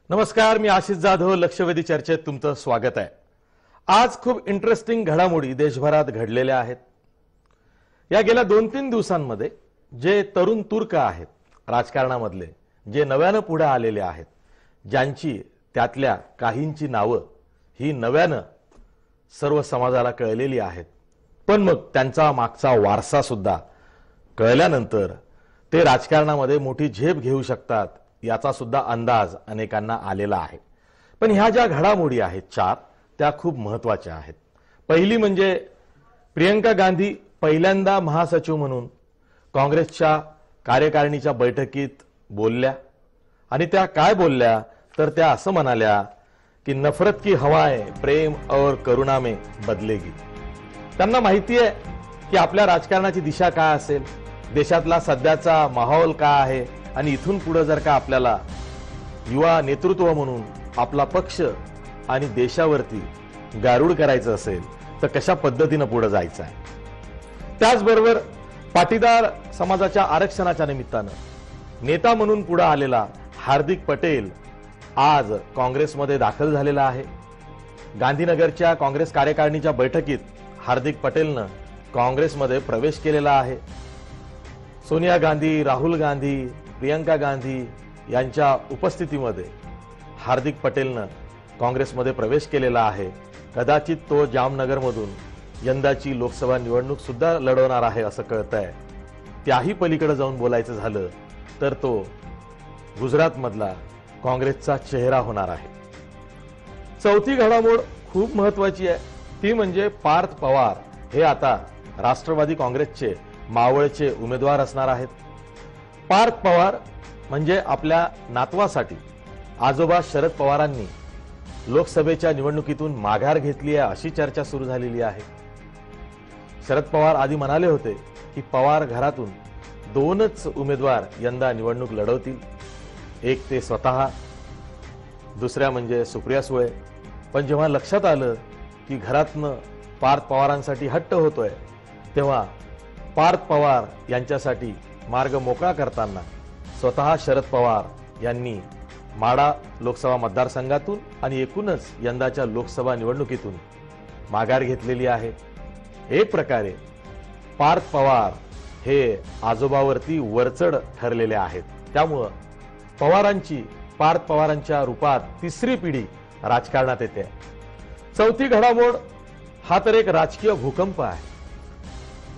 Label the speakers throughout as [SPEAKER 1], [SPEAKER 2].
[SPEAKER 1] नमस्कार, मी आशिष जाधव. लक्षवेधी चर्चेत तुमचं स्वागत आहे. आज खूप इंटरेस्टिंग घडामोडी देशभरात घडलेल्या आहेत. या गेल्या 2-3 दिवसांमध्ये जे तरुण तुर्क आहेत राजकारणामधले, जे नव्यानं पुढे आलेले आहेत, ज्यांची त्यातल्या काहींची नावं ही नव्यानं सर्व समाजाला कळलेली आहेत, पण मग त्यांचा मागचा वारसा सुद्धा कळल्यानंतर ते राजकारणामध्ये मोठी झेप घेऊ शकतात याचा सुद्धा अंदाज अनेकांना आलेला आहे. पण ह्या ज्या घडामोडी आहेत 4 त्या खूप महत्त्वाच्या आहेत. पहिली म्हणजे प्रियंका गांधी पहिल्यांदा महासचिव म्हणून काँग्रेसच्या कार्यकारिणीच्या बैठकीत बोलल्या आणि त्या काय बोलल्या तर त्या असं म्हणाल्या की नफरत की हवाएं प्रेम और करुणा में बदलेगी. त्यांना माहिती आहे की आपल्या राजकारणाची दिशा काय असेल, देशातला सध्याचा माहोल काय आहे आणि इथून पुढे जर का आपल्याला युवा नेतृत्व म्हणून आपला पक्ष आणि देशावरती गारूड करायचं असेल तर कशा पद्धतीने पुढे जायचं आहे. त्याचबरोबर पाटीदार समाजाच्या आरक्षणाच्या निमित्तानं नेता म्हणून पुढे आलेला हार्दिक पटेल आज काँग्रेसमध्ये दाखल झालेला आहे. गांधीनगरच्या काँग्रेस कार्यकारिणीच्या बैठकीत हार्दिक पटेलनं काँग्रेसमध्ये प्रवेश केलेला आहे. सोनिया गांधी, राहुल गांधी, प्रियंका गांधी यांच्या उपस्थितीमध्ये हार्दिक पटेलनं काँग्रेसमध्ये प्रवेश केलेला आहे. कदाचित तो जामनगरमधून यंदाची लोकसभा निवडणूक सुद्धा लढवणार आहे असं कळतंय. त्याही पलीकडे जाऊन बोलायचं झालं तर तो गुजरातमधला काँग्रेसचा चेहरा होणार आहे. चौथी घडामोड खूप महत्त्वाची आहे, ती म्हणजे पार्थ पवार हे आता राष्ट्रवादी काँग्रेसचे मावळचे उमेदवार असणार आहेत. पार्थ पवार म्हणजे आपल्या नातवासाठी आजोबा शरद पवारांनी लोकसभेच्या निवडणुकीतून माघार घेतली आहे अशी चर्चा सुरू झालेली आहे. शरद पवार आधी म्हणाले होते की पवार घरातून 2च उमेदवार यंदा निवडणूक लढवतील, एक ते स्वतः, दुसऱ्या म्हणजे सुप्रिया सुळे. पण जेव्हा लक्षात आलं की घरातनं पार्थ पवारांसाठी हट्ट होतोय तेव्हा पार्थ पवार यांच्यासाठी मार्ग मोकळा करताना स्वतः शरद पवार यांनी माढा लोकसभा मतदारसंघातून आणि एकूणच यंदाच्या लोकसभा निवडणुकीतून माघार घेतलेली आहे. एक प्रकारे पार्थ पवार हे आजोबावरती वरचढ ठरलेले आहेत. त्यामुळं पार्थ पवारांच्या रूपात तिसरी पिढी राजकारणात येते. चौथी घडामोड हा तर एक राजकीय भूकंप आहे.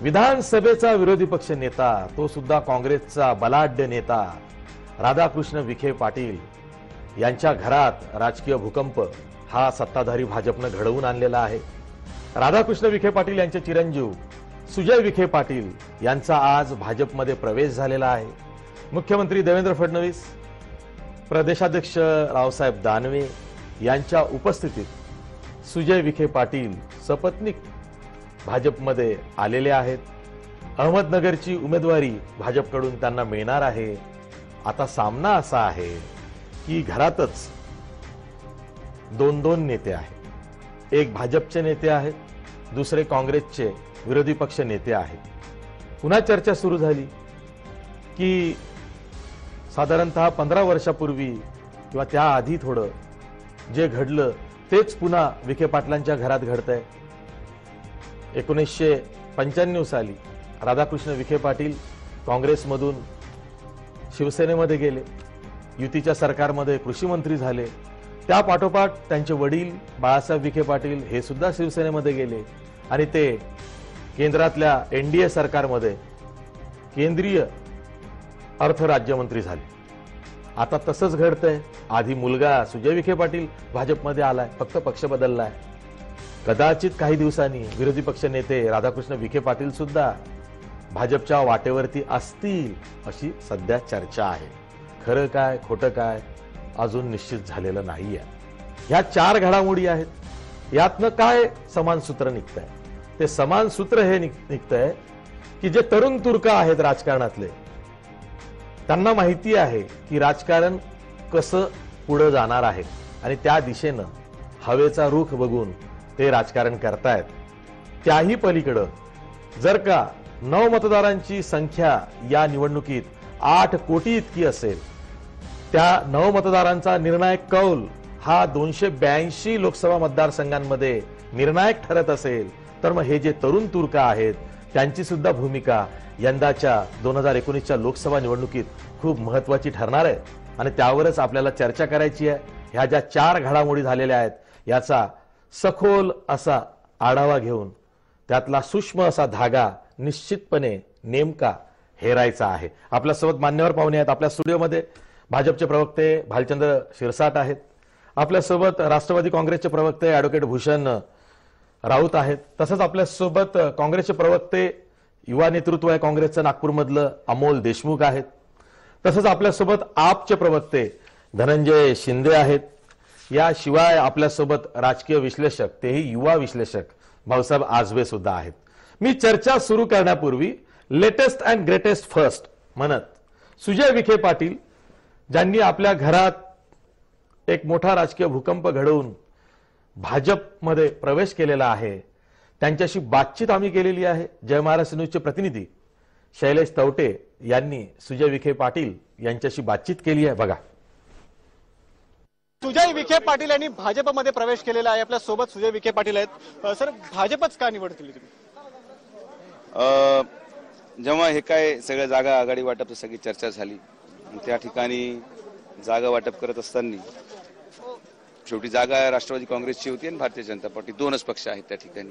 [SPEAKER 1] विधानसभेचा विरोधी पक्ष नेता, तो सुद्धा काँग्रेसचा बलाढ्य नेता राधाकृष्ण विखे पाटील यांच्या घरात राजकीय भूकंप हा सत्ताधारी भाजपनं घडवून आणलेला आहे. राधाकृष्ण विखे पाटील यांचे चिरंजीव सुजय विखे पाटील यांचा आज भाजपमध्ये प्रवेश झालेला आहे. मुख्यमंत्री देवेंद्र फडणवीस, प्रदेशाध्यक्ष रावसाहेब दानवे यांच्या उपस्थितीत सुजय विखे पाटील सपत्नीक भाजपमध्ये आलेले आहेत. अहमदनगरची उमेदवारी भाजपकडून त्यांना मिळणार आहे. आता सामना असा आहे की घरातच 2 नेते आहेत. एक भाजपचे नेते आहेत, दुसरे काँग्रेसचे विरोधी पक्ष नेते आहेत. पुन्हा चर्चा सुरू झाली की साधारणतः 15 वर्षापूर्वी किंवा त्याआधी थोडं जे घडलं तेच पुन्हा विखे पाटलांच्या घरात घडतंय. 1995 साली राधाकृष्ण विखे पाटील काँग्रेसमधून शिवसेनेमध्ये गेले, युतीच्या सरकारमध्ये कृषी मंत्री झाले. त्या पाठोपाठ त्यांचे वडील बाळासाहेब विखे पाटील हे सुद्धा शिवसेनेमध्ये गेले आणि ते केंद्रातल्या एनडीए सरकारमध्ये केंद्रीय अर्थ राज्यमंत्री झाले. आता तसंच घडतंय. आधी मुलगा सुजय विखे पाटील भाजपमध्ये आलाय, फक्त पक्ष बदललाय. कदाचित काही दिवसांनी विरोधी पक्ष नेते राधाकृष्ण विखे पाटील सुद्धा भाजपच्या वाटेवरती असतील अशी सध्या चर्चा आहे. खरं काय खोटं काय अजून निश्चित झालेलं नाहीये. ह्या 4 घडामोडी आहेत. यातनं काय समान सूत्र निघतंय? ते समान सूत्र हे निघतंय की जे तरुण तुर्क आहेत राजकारणातले, त्यांना माहिती आहे की राजकारण कसं पुढे जाणार आहे आणि त्या दिशेनं हवेचा रुख बघून ते राजकारण करतायत. त्याही पलीकडं जर का नवमतदारांची संख्या या निवडणुकीत 8 कोटी इतकी असेल त्या नवमतदारांचा निर्णायक कौल हा 282 लोकसभा मतदारसंघांमध्ये निर्णायक ठरत असेल तर मग हे जे तरुण तुर्क आहेत त्यांची सुद्धा भूमिका यंदाच्या 2019च्या लोकसभा निवडणुकीत खूप महत्त्वाची ठरणार आहे आणि त्यावरच आपल्याला चर्चा करायची आहे। ह्या ज्या 4 घडामोडी झालेल्या आहेत याचा सखोल असा आढावा घेऊन त्यातला सूक्ष्म असा धागा निश्चितपणे नेमका हेरायचा आहे। आपल्यासोबत मान्यवर पाहुणे आहेत। आपल्या स्टुडिओमध्ये भाजपचे प्रवक्ते भालचंद्र शिरसाट आहेत, आपल्यासोबत राष्ट्रवादी काँग्रेसचे प्रवक्ते ॲडव्होकेट भूषण राऊत आहेत, तसंच आपल्यासोबत काँग्रेसचे प्रवक्ते युवा नेतृत्व आहे काँग्रेसचं नागपूरमधलं अमोल देशमुख आहेत, तसंच आपल्यासोबत आपचे प्रवक्ते धनंजय शिंदे आहेत। याशिवाय आपल्यासोबत राजकीय विश्लेषक तेही युवा विश्लेषक भाऊसाहेब आजबे सुद्धा आहेत। मी चर्चा सुरू करण्यापूर्वी लेटेस्ट अँड ग्रेटेस्ट फर्स्ट म्हणत सुजय विखे पाटील ज्यांनी आपल्या घरात एक मोठा राजकीय भूकंप घडवून भाजपमध्ये प्रवेश केलेला आहे त्यांच्याशी बातचीत आम्ही केलेली आहे। जय महाराष्ट्र न्यूजचे प्रतिनिधी शैलेश तवटे यांनी सुजय विखे पाटील यांच्याशी बातचीत केली आहे, बघा।
[SPEAKER 2] सुजय विखे पाटील यांनी भाजपमध्ये प्रवेश केलेला आहे। आपल्या सोबत सुजय विखे पाटील आहेत। सर, भाजपच का निवड केली तुम्ही?
[SPEAKER 3] जेव्हा हे काय सगळ्या जागा आघाडी वाटप सगळी चर्चा झाली त्या ठिकाणी जागा वाटप करत असताना शेवटी जागा राष्ट्रवादी काँग्रेसची होती आणि भारतीय जनता पार्टी, दोनच पक्ष आहेत त्या ठिकाणी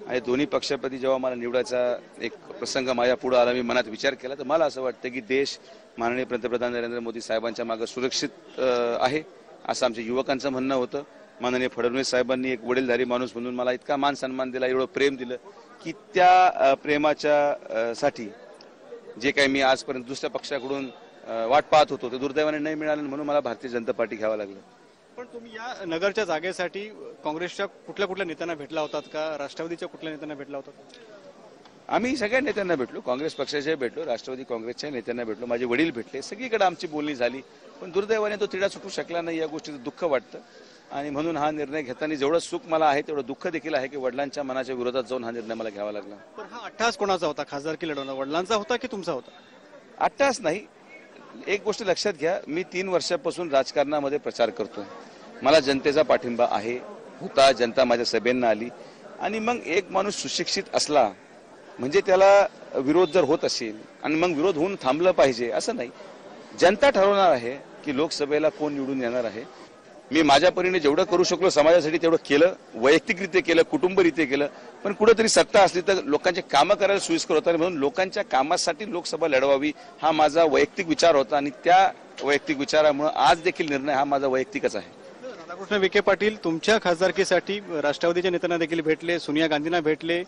[SPEAKER 3] आणि दोन्ही पक्षाप्रती जेव्हा मला निवडायचा एक प्रसंग माझ्या पुढे आला, मी मनात विचार केला तर मला असं वाटतं की देश माननीय पंतप्रधान नरेंद्र मोदी साहेबांच्या मागे सुरक्षित आहे असं आमच्या युवकांचं म्हणणं होतं। माननीय फडणवीस साहेबांनी एक वडीलधारी माणूस म्हणून मला इतका मान सन्मान दिला, एवढं प्रेम दिलं की त्या प्रेमाच्या साठी जे काही मी आजपर्यंत दुसऱ्या पक्षाकडून वाट पाहत होतो ते दुर्दैवाने नाही मिळालं म्हणून मला भारतीय जनता पार्टी घ्यावं लागलं।
[SPEAKER 2] पण तुम्ही या नगरच्या जागेसाठी काँग्रेसच्या कुठल्या नेत्यांना भेटला होतात का? राष्ट्रवादीच्या कुठल्या नेत्यांना भेटला होतात?
[SPEAKER 3] आम्ही सगळ्या नेत्यांना भेटलो, काँग्रेस पक्षाचे भेटलो, राष्ट्रवादी काँग्रेसच्या नेत्यांना भेटलो, माझे वडील भेटले, सगळीकडे आमची बोलणी झाली। पण दुर्दैवाने तो तिढा सुटू शकला नाही, या गोष्टीचं दुःख वाटतं आणि म्हणून हा निर्णय घेताना जेवढं सुख मला आहे तेवढं दुःख देखील आहे की वडिलांच्या मनाच्या विरोधात जाऊन हा निर्णय मला घ्यावा लागला।
[SPEAKER 2] पण हा अट्टहास कोणाचा होता? खासदारकी लढवणं वडिलांचा होता की तुमचा होता?
[SPEAKER 3] अट्टहास नाही। एक गोष्ट लक्षात घ्या, मी 3 वर्षापासून राजकारणामध्ये प्रचार करतोय, मला जनतेचा पाठिंबा आहे होता, जनता माझ्या सभेंना आली आणि मग एक माणूस सुशिक्षित असला म्हणजे त्याला विरोध जर होत असेल आणि मग विरोध होऊन थांबलं पाहिजे असं नाही। जनता ठरवणार आहे की लोकसभेला कोण निवडून येणार आहे। मी माझ्या परीने जेवढं करू शकलो समाजासाठी तेवढं केलं, वैयक्तिकरित्या केलं, कुटुंबरित्या केलं, पण कुठेतरी सत्ता असली तर लोकांचे कामं करायला सोयीस्कर होतं म्हणून लोकांच्या कामासाठी लोकसभा लढवावी हा माझा वैयक्तिक विचार होता आणि त्या वैयक्तिक विचारामुळे आज देखील निर्णय हा माझा वैयक्तिकच आहे।
[SPEAKER 2] राधाकृष्ण विखे पाटील तुमच्या खासदारकीसाठी राष्ट्रवादीच्या नेत्यांना देखील भेटले, सोनिया गांधींना भेटले,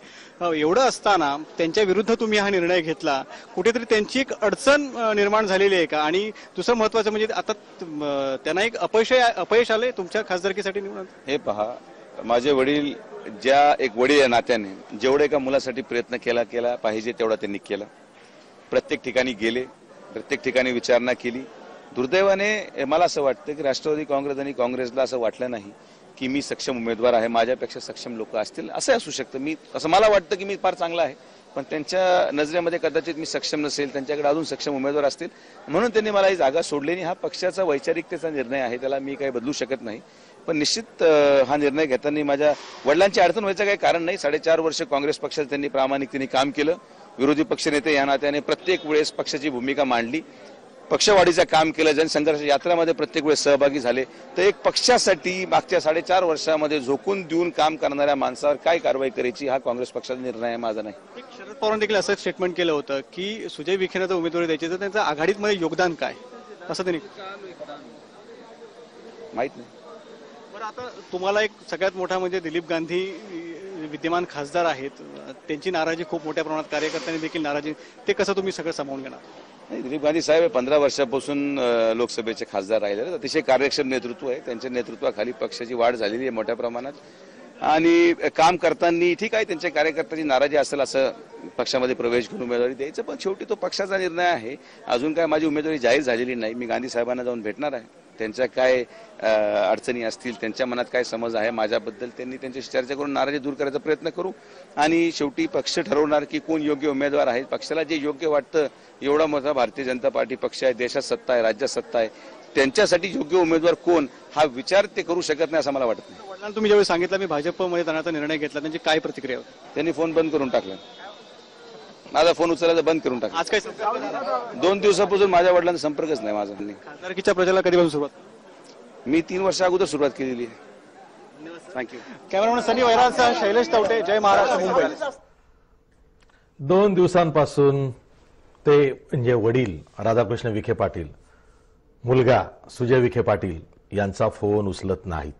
[SPEAKER 2] एवढं असताना त्यांच्या विरुद्ध तुम्ही हा निर्णय घेतला, कुठेतरी त्यांची एक अडचण निर्माण झालेली आहे का? आणि दुसरं महत्वाचं म्हणजे आता त्यांना एक अपयश आले तुमच्या खासदारकीसाठी निवडून?
[SPEAKER 3] हे पहा, माझे वडील ज्या एक वडील या नात्याने जेवढे एका मुलासाठी प्रयत्न केला पाहिजे तेवढा त्यांनी केला, प्रत्येक ठिकाणी गेले, प्रत्येक ठिकाणी विचारणा केली। दुर्दैवाने मला असं वाटतं की राष्ट्रवादी काँग्रेस आणि काँग्रेसला असं वाटलं नाही की मी सक्षम उमेदवार आहे, माझ्यापेक्षा सक्षम लोक असतील, असं असू शकतं। मी असं मला वाटतं की मी फार चांगला आहे पण त्यांच्या नजरेमध्ये कदाचित मी सक्षम नसेल, त्यांच्याकडे अजून सक्षम उमेदवार असतील म्हणून त्यांनी मला ही जागा सोडली आणि हा पक्षाचा वैचारिकतेचा निर्णय आहे, त्याला मी काही बदलू शकत नाही। पण निश्चित हा निर्णय घेताना माझ्या वडिलांची अडचण व्हायचं काही कारण नाही। 4.5 वर्ष काँग्रेस पक्षात त्यांनी प्रामाणिकतेने काम केलं, विरोधी पक्षनेते या नात्याने प्रत्येक वेळेस पक्षाची भूमिका मांडली, पक्षवाढीचं काम केलं, जनसंघर्ष यात्रामध्ये प्रत्येक वेळेस सहभागी झाले। तर एक पक्षासाठी मागच्या 4.5 वर्षामध्ये झोकून देऊन काम करणाऱ्या माणसावर काय कारवाई करायची हा काँग्रेस पक्षाचा निर्णय आहे, माझा नाही।
[SPEAKER 2] शरद पवारांनी देखील असं स्टेटमेंट केलं होतं की सुजय विखेंना जर उमेदवारी द्यायची तर त्यांचं आघाडीमध्ये योगदान काय असं त्यांनी
[SPEAKER 3] माहित नाही।
[SPEAKER 2] बरं, आता तुम्हाला एक सगळ्यात मोठा म्हणजे दिलीप गांधी विद्यमान खासदार आहेत, त्यांची नाराजी खूप मोठ्या प्रमाणात, कार्यकर्त्यांनी देखील नाराजी, ते कसं तुम्ही सगळं सामावून घेणार?
[SPEAKER 3] नाही, दिलीप गांधी साहेब 15 वर्षापासून लोकसभेचे खासदार राहिले, अतिशय कार्यक्षम नेतृत्व आहे, त्यांच्या नेतृत्वाखाली पक्षाची वाढ झालेली आहे मोठ्या प्रमाणात आणि काम करताना ठीक आहे त्यांच्या कार्यकर्त्यांची नाराजी असेल असं पक्षामध्ये प्रवेश घेऊन उमेदवारी द्यायचं, पण शेवटी तो पक्षाचा निर्णय आहे। अजून काय माझी उमेदवारी जाहीर झालेली नाही, मी गांधी साहेबांना जाऊन भेटणार आहे, त्यांच्या काय अडचणी असतील, त्यांच्या मनात काय समज आहे माझ्याबद्दल त्यांनी त्यांच्याशी चर्चा करून नाराजी दूर करायचा प्रयत्न करू आणि शेवटी पक्ष ठरवणार की कोण योग्य उमेदवार आहे। पक्षाला जे योग्य वाटतं, एवढा मोठा भारतीय जनता पार्टी पक्ष आहे, देशात सत्ता आहे, राज्यात सत्ता आहे, त्यांच्यासाठी योग्य उमेदवार कोण हा विचार ते करू शकत नाही असं मला वाटत नाही.
[SPEAKER 2] वडिलांना तुम्ही ज्यावेळी सांगितलं मी भाजपमध्ये जाण्याचा निर्णय घेतला, त्यांची काय प्रतिक्रिया होती?
[SPEAKER 3] त्यांनी फोन बंद करून टाकला, माझा फोन उचलायचा बंद करून टाकला.
[SPEAKER 2] आज काय संपर्क झाला?
[SPEAKER 3] 2 दिवसापासून माझ्या वडिलांचा संपर्कच नाही माझा.
[SPEAKER 2] खासदारकीच्या प्रचाराला कधीपासून सुरुवात?
[SPEAKER 3] मी 3 वर्ष अगोदर सुरुवात केलेली आहे. थँक्यू.
[SPEAKER 2] कॅमेरामॅन सनी वैराजसह शैलेश तवटे, जय महाराष्ट्र, मुंबई.
[SPEAKER 1] 2 दिवसांपासून ते म्हणजे वडील राधाकृष्ण विखे पाटील, मुलगा सुजय विखे पाटील यांचा फोन उचलत नाहीत.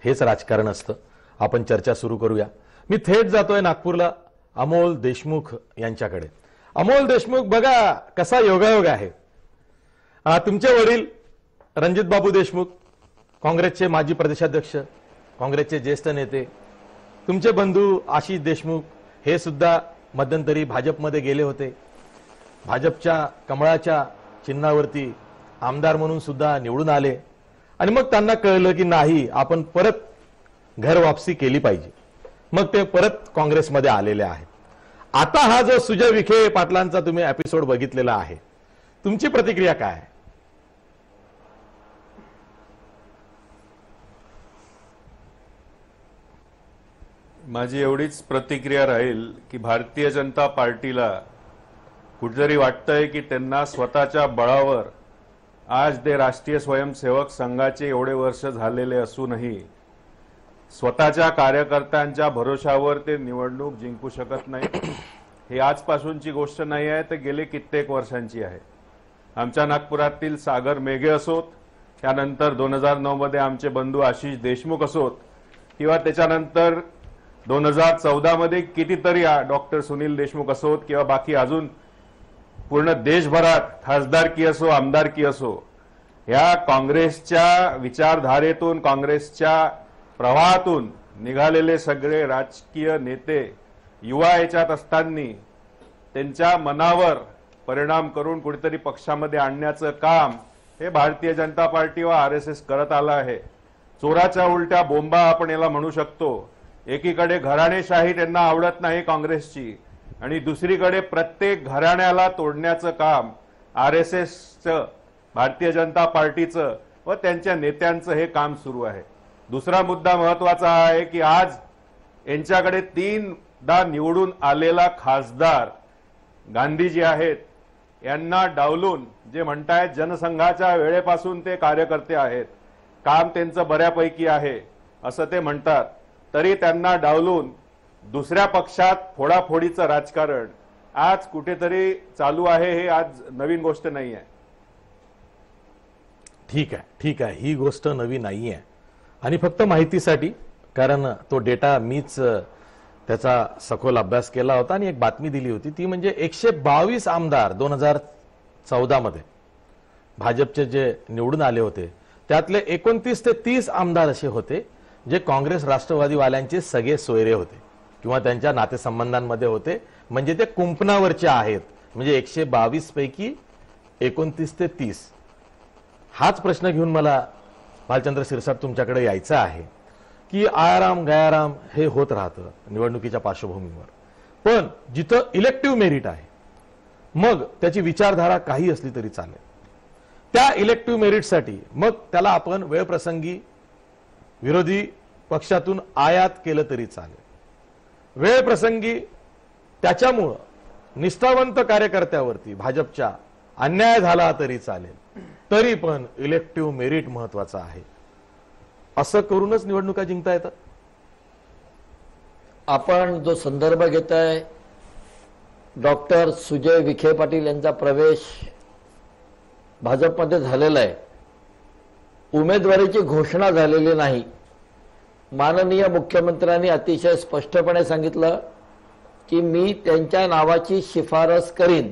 [SPEAKER 1] हेच राजकारण असतं. आपण चर्चा सुरू करूया. मी थेट जातोय नागपूरला अमोल देशमुख यांच्याकडे. अमोल देशमुख, बघा कसा योगायोग आहे. तुमचे वडील रणजित बाबू देशमुख काँग्रेसचे माजी प्रदेशाध्यक्ष, काँग्रेसचे ज्येष्ठ नेते, तुमचे बंधू आशिष देशमुख हे सुद्धा मध्यंतरी भाजपमध्ये गेले होते. भाजपच्या कमळाच्या चिन्हावरती आमदार म्हणून सुद्धा निवडून आले आणि मग त्यांना कळलं की नाही, आपण परत घर वापसी केली पाहिजे. मग ते परत काँग्रेसमध्ये आलेले आहेत. आता हा जो सुजय विखे पाटलांचा तुम्ही एपिसोड बघितलेला आहे, तुमची प्रतिक्रिया काय आहे?
[SPEAKER 4] माझी एवढीच प्रतिक्रिया राहील की भारतीय जनता पार्टीला कुठेतरी वाटतंय की त्यांना स्वतःच्या बळावर आज ते राष्ट्रीय स्वयंसेवक संघाचे एवढे वर्ष झालेले असूनही स्वतःच्या कार्यकर्त्यांच्या भरोशावर ते निवडणूक जिंकू शकत नाही. ही आजपासूनची गोष्ट नाही आहे, तर गेले कित्येक वर्षांची आहे. आमच्या नागपुरातील सागर मेघे असोत, त्यानंतर 2009 मध्ये आमचे बंधू आशिष देशमुख असोत, किंवा त्याच्यानंतर 2014 मध्ये कितीतरी डॉक्टर सुनील देशमुख असोत, किंवा बाकी अजून पूर्ण देशभरात खासदारकी असो आमदारकी असो, या काँग्रेसच्या विचारधारेतून काँग्रेसच्या प्रवाहातून निघालेले सगळे राजकीय नेते युवा याच्यात असताना त्यांच्या मनावर परिणाम करून कुठेतरी पक्षामध्ये आणण्याचं काम हे भारतीय जनता पार्टी व RSS करत आला आहे. चोराच्या उलट्या बोंबा आपण याला म्हणू शकतो. एकीकडे घराणेशाही त्यांना आवडत नाही काँग्रेसची, आणि दुसरीकडे प्रत्येक घराण्याला तोडण्याचं काम RSSचं, भारतीय जनता पार्टीचं व त्यांच्या नेत्यांचं हे काम सुरू आहे. दुसरा मुद्दा महत्वाचा आहे की आज यांच्याकडे 3दा निवडून आलेला खासदार गांधीजी आहेत, यांना डावलून जे म्हणतायत जनसंघाच्या वेळेपासून ते कार्यकर्ते आहेत, काम त्यांचं बऱ्यापैकी आहे असं ते म्हणतात, तरी त्यांना डावलून दुसऱ्या पक्षात फोडाफोडीचं राजकारण आज कुठेतरी चालू आहे. हे आज नवीन गोष्ट नाही आहे.
[SPEAKER 1] ठीक आहे, ही गोष्ट नवी नाही आहे. आणि फक्त माहितीसाठी, कारण तो डेटा मीच त्याचा सखोल अभ्यास केला होता आणि एक बातमी दिली होती, ती म्हणजे 122 आमदार 2014 मध्ये भाजपचे जे निवडून आले होते, त्यातले 29 ते 30 आमदार असे होते जे काँग्रेस राष्ट्रवादीवाल्यांचे सगळे सोयरे होते किंवा त्यांच्या नातेसंबंधांमध्ये होते. म्हणजे ते कुंपणावरचे आहेत. म्हणजे 122 पैकी 29 ते 30. हाच प्रश्न घेऊन मला भालचंद्र सिरसाट तुमच्याकडे यायचं आहे की आयाराम गयाराम हे होत राहतं निवडणुकीच्या पार्श्वभूमीवर, पण जिथं इलेक्टिव्ह मेरिट आहे, मग त्याची विचारधारा काही असली तरी चालेल, त्या इलेक्टिव्ह मेरिटसाठी मग त्याला आपण वेळप्रसंगी विरोधी पक्षातून आयात केलं तरी चालेल. वेळप्रसंगी त्याच्यामुळं निष्ठावंत कार्यकर्त्यावरती भाजपच्या अन्याय झाला तरी चालेल, तरी पण इलेक्टिव्ह मेरिट महत्वाचं आहे. असं करूनच निवडणुका जिंकता येतात.
[SPEAKER 5] आपण जो संदर्भ घेताय, डॉक्टर सुजय विखे पाटील यांचा प्रवेश भाजपमध्ये झालेला आहे. उमेदवारीची घोषणा झालेली नाही. माननीय मुख्यमंत्र्यांनी अतिशय स्पष्टपणे सांगितलं की मी त्यांच्या नावाची शिफारस करीन.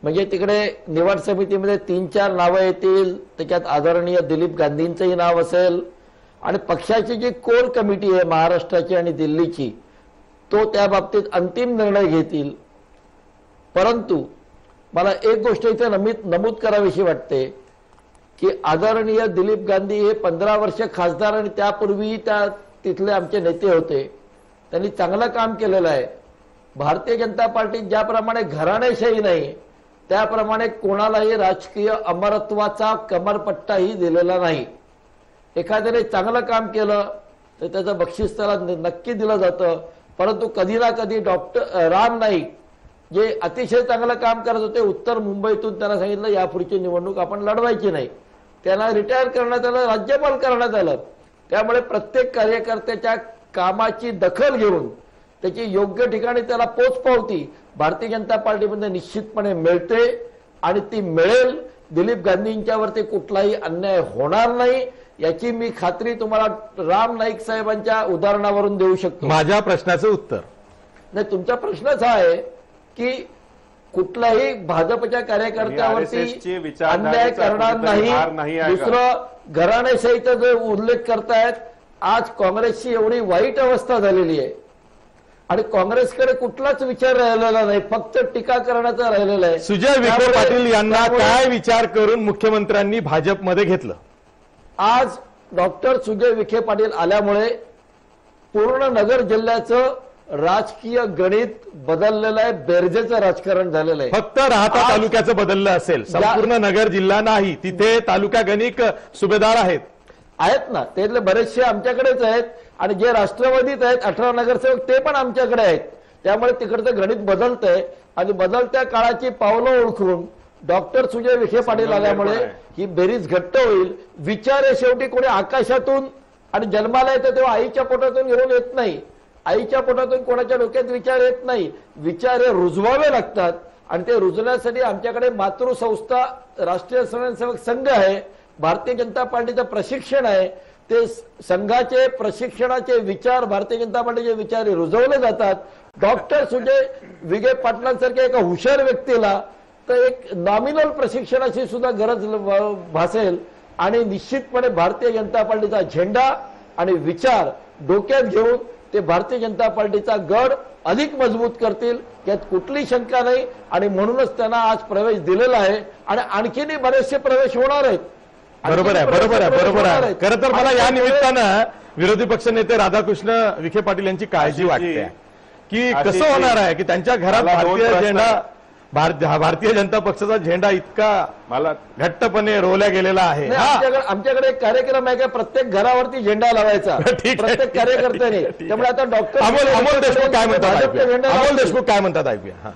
[SPEAKER 5] म्हणजे तिकडे निवड समितीमध्ये 3-4 नावं येतील, त्याच्यात आदरणीय दिलीप गांधींचंही नाव असेल, आणि पक्षाची जी कोर कमिटी आहे महाराष्ट्राची आणि दिल्लीची, तो त्या बाबतीत अंतिम निर्णय घेतील. परंतु मला एक गोष्ट इथे नमूद करावीशी वाटते की आदरणीय दिलीप गांधी हे 15 वर्ष खासदार आणि त्यापूर्वी तिथले आमचे नेते होते. त्यांनी चांगलं काम केलेलं आहे. भारतीय जनता पार्टीत ज्याप्रमाणे घराणेशाही नाही, त्याप्रमाणे कोणालाही राजकीय अमरत्वाचा कमरपट्टाही दिलेला नाही. एखाद्याने चांगलं काम केलं तर त्याचं बक्षीस त्याला नक्की दिलं जातं, परंतु कधी ना कधी डॉक्टर राम नाईक जे अतिशय चांगलं काम करत होते, उत्तर मुंबईतून त्यांना सांगितलं यापुढची निवडणूक आपण लढवायची नाही, त्यांना रिटायर करण्यात आलं, राज्यपाल करण्यात आलं. त्यामुळे प्रत्येक कार्यकर्त्याच्या कामाची दखल घेऊन त्याची योग्य ठिकाणी त्याला पोचपावती भारतीय जनता पार्टीमध्ये निश्चितपणे मिळते आणि ती मिळेल. दिलीप गांधींच्यावरती कुठलाही अन्याय होणार नाही याची मी खात्री तुम्हाला राम नाईक साहेबांच्या उदाहरणावरून देऊ शकतो.
[SPEAKER 1] माझ्या प्रश्नाचं उत्तर
[SPEAKER 5] नाही, तुमचा प्रश्नच हा आहे की कुठल्याही भाजपच्या कार्यकर्त्यावरती
[SPEAKER 4] RSS ची विचारधारेचा
[SPEAKER 5] अन्याय करणार
[SPEAKER 4] कुठेतरी भार नाही आहे का?
[SPEAKER 5] दुसरं घराणेशाहीचा जो उल्लेख करतायत, आज काँग्रेसची एवढी वाईट अवस्था झालेली आहे आणि काँग्रेसकडे कुठलाच विचार राहिलेला नाही, फक्त टीका करण्याचा राहिलेला आहे.
[SPEAKER 1] सुजय विखे पाटील यांना काय विचार करून मुख्यमंत्र्यांनी भाजपमध्ये घेतलं?
[SPEAKER 5] आज डॉक्टर सुजय विखे पाटील आल्यामुळे पूर्ण नगर जिल्ह्याचं राजकीय गणित बदललेलं आहे, बेरजेचं राजकारण झालेलं आहे.
[SPEAKER 1] फक्त राहता तालुक्याचं बदललं असेल, संपूर्ण नगर जिल्हा नाही. तिथे तालुका गणिक सुभेदार आहेत
[SPEAKER 5] ना, त्यातले बरेचसे आमच्याकडेच आहेत आणि जे राष्ट्रवादीत आहेत 18 नगरसेवक ते पण आमच्याकडे आहेत. त्यामुळे तिकडचं गणित बदलतंय आणि बदलत्या काळाची पावलं ओळखून डॉक्टर सुजय विखे पाटील आल्यामुळे ही बेरीज घट्ट होईल. विचार हे शेवटी कोणी आकाशातून आणि जन्माला येतं तेव्हा आईच्या पोटातून घेऊन येत नाही, आईच्या पोटातून कोणाच्या डोक्यात विचार येत नाही. विचार हे रुजवावे लागतात आणि ते रुजवण्यासाठी आमच्याकडे मातृसंस्था राष्ट्रीय स्वयंसेवक संघ आहे, भारतीय जनता पार्टीचं प्रशिक्षण आहे. ते संघाचे प्रशिक्षणाचे विचार भारतीय जनता पार्टीचे विचार हे रुजवले जातात. डॉक्टर सुजय विखे पाटलांसारख्या एका हुशार व्यक्तीला तर एक नॉमिनल प्रशिक्षणाची सुद्धा गरज भासेल आणि निश्चितपणे भारतीय जनता पार्टीचा झेंडा आणि विचार डोक्यात घेऊन ते भारतीय जनता पार्टीचा गड अधिक मजबूत करतील यात कुठली शंका नाही. आणि म्हणूनच त्यांना आज प्रवेश दिलेला आहे आणि आणखीनही बरेचसे प्रवेश होणार आहेत.
[SPEAKER 1] बरोबर आहे, बरोबर आहे, बरोबर आहे. खरं तर मला या निमित्तानं विरोधी पक्षनेते राधाकृष्ण विखे पाटील यांची काळजी वाटते की कसं होणार आहे की त्यांच्या घरात भारतीय जनता पक्षाचा झेंडा इतका
[SPEAKER 4] मला
[SPEAKER 1] घट्टपणे रोवल्या गेलेला आहे.
[SPEAKER 5] आमच्याकडे एक कार्यक्रम आहे का प्रत्येक घरावरती झेंडा लावायचा प्रत्येक कार्यकर्त्याने. त्यामुळे आता डॉक्टर
[SPEAKER 1] अमोल देशमुख काय म्हणतात, अमोल देशमुख काय म्हणतात ऐकूया.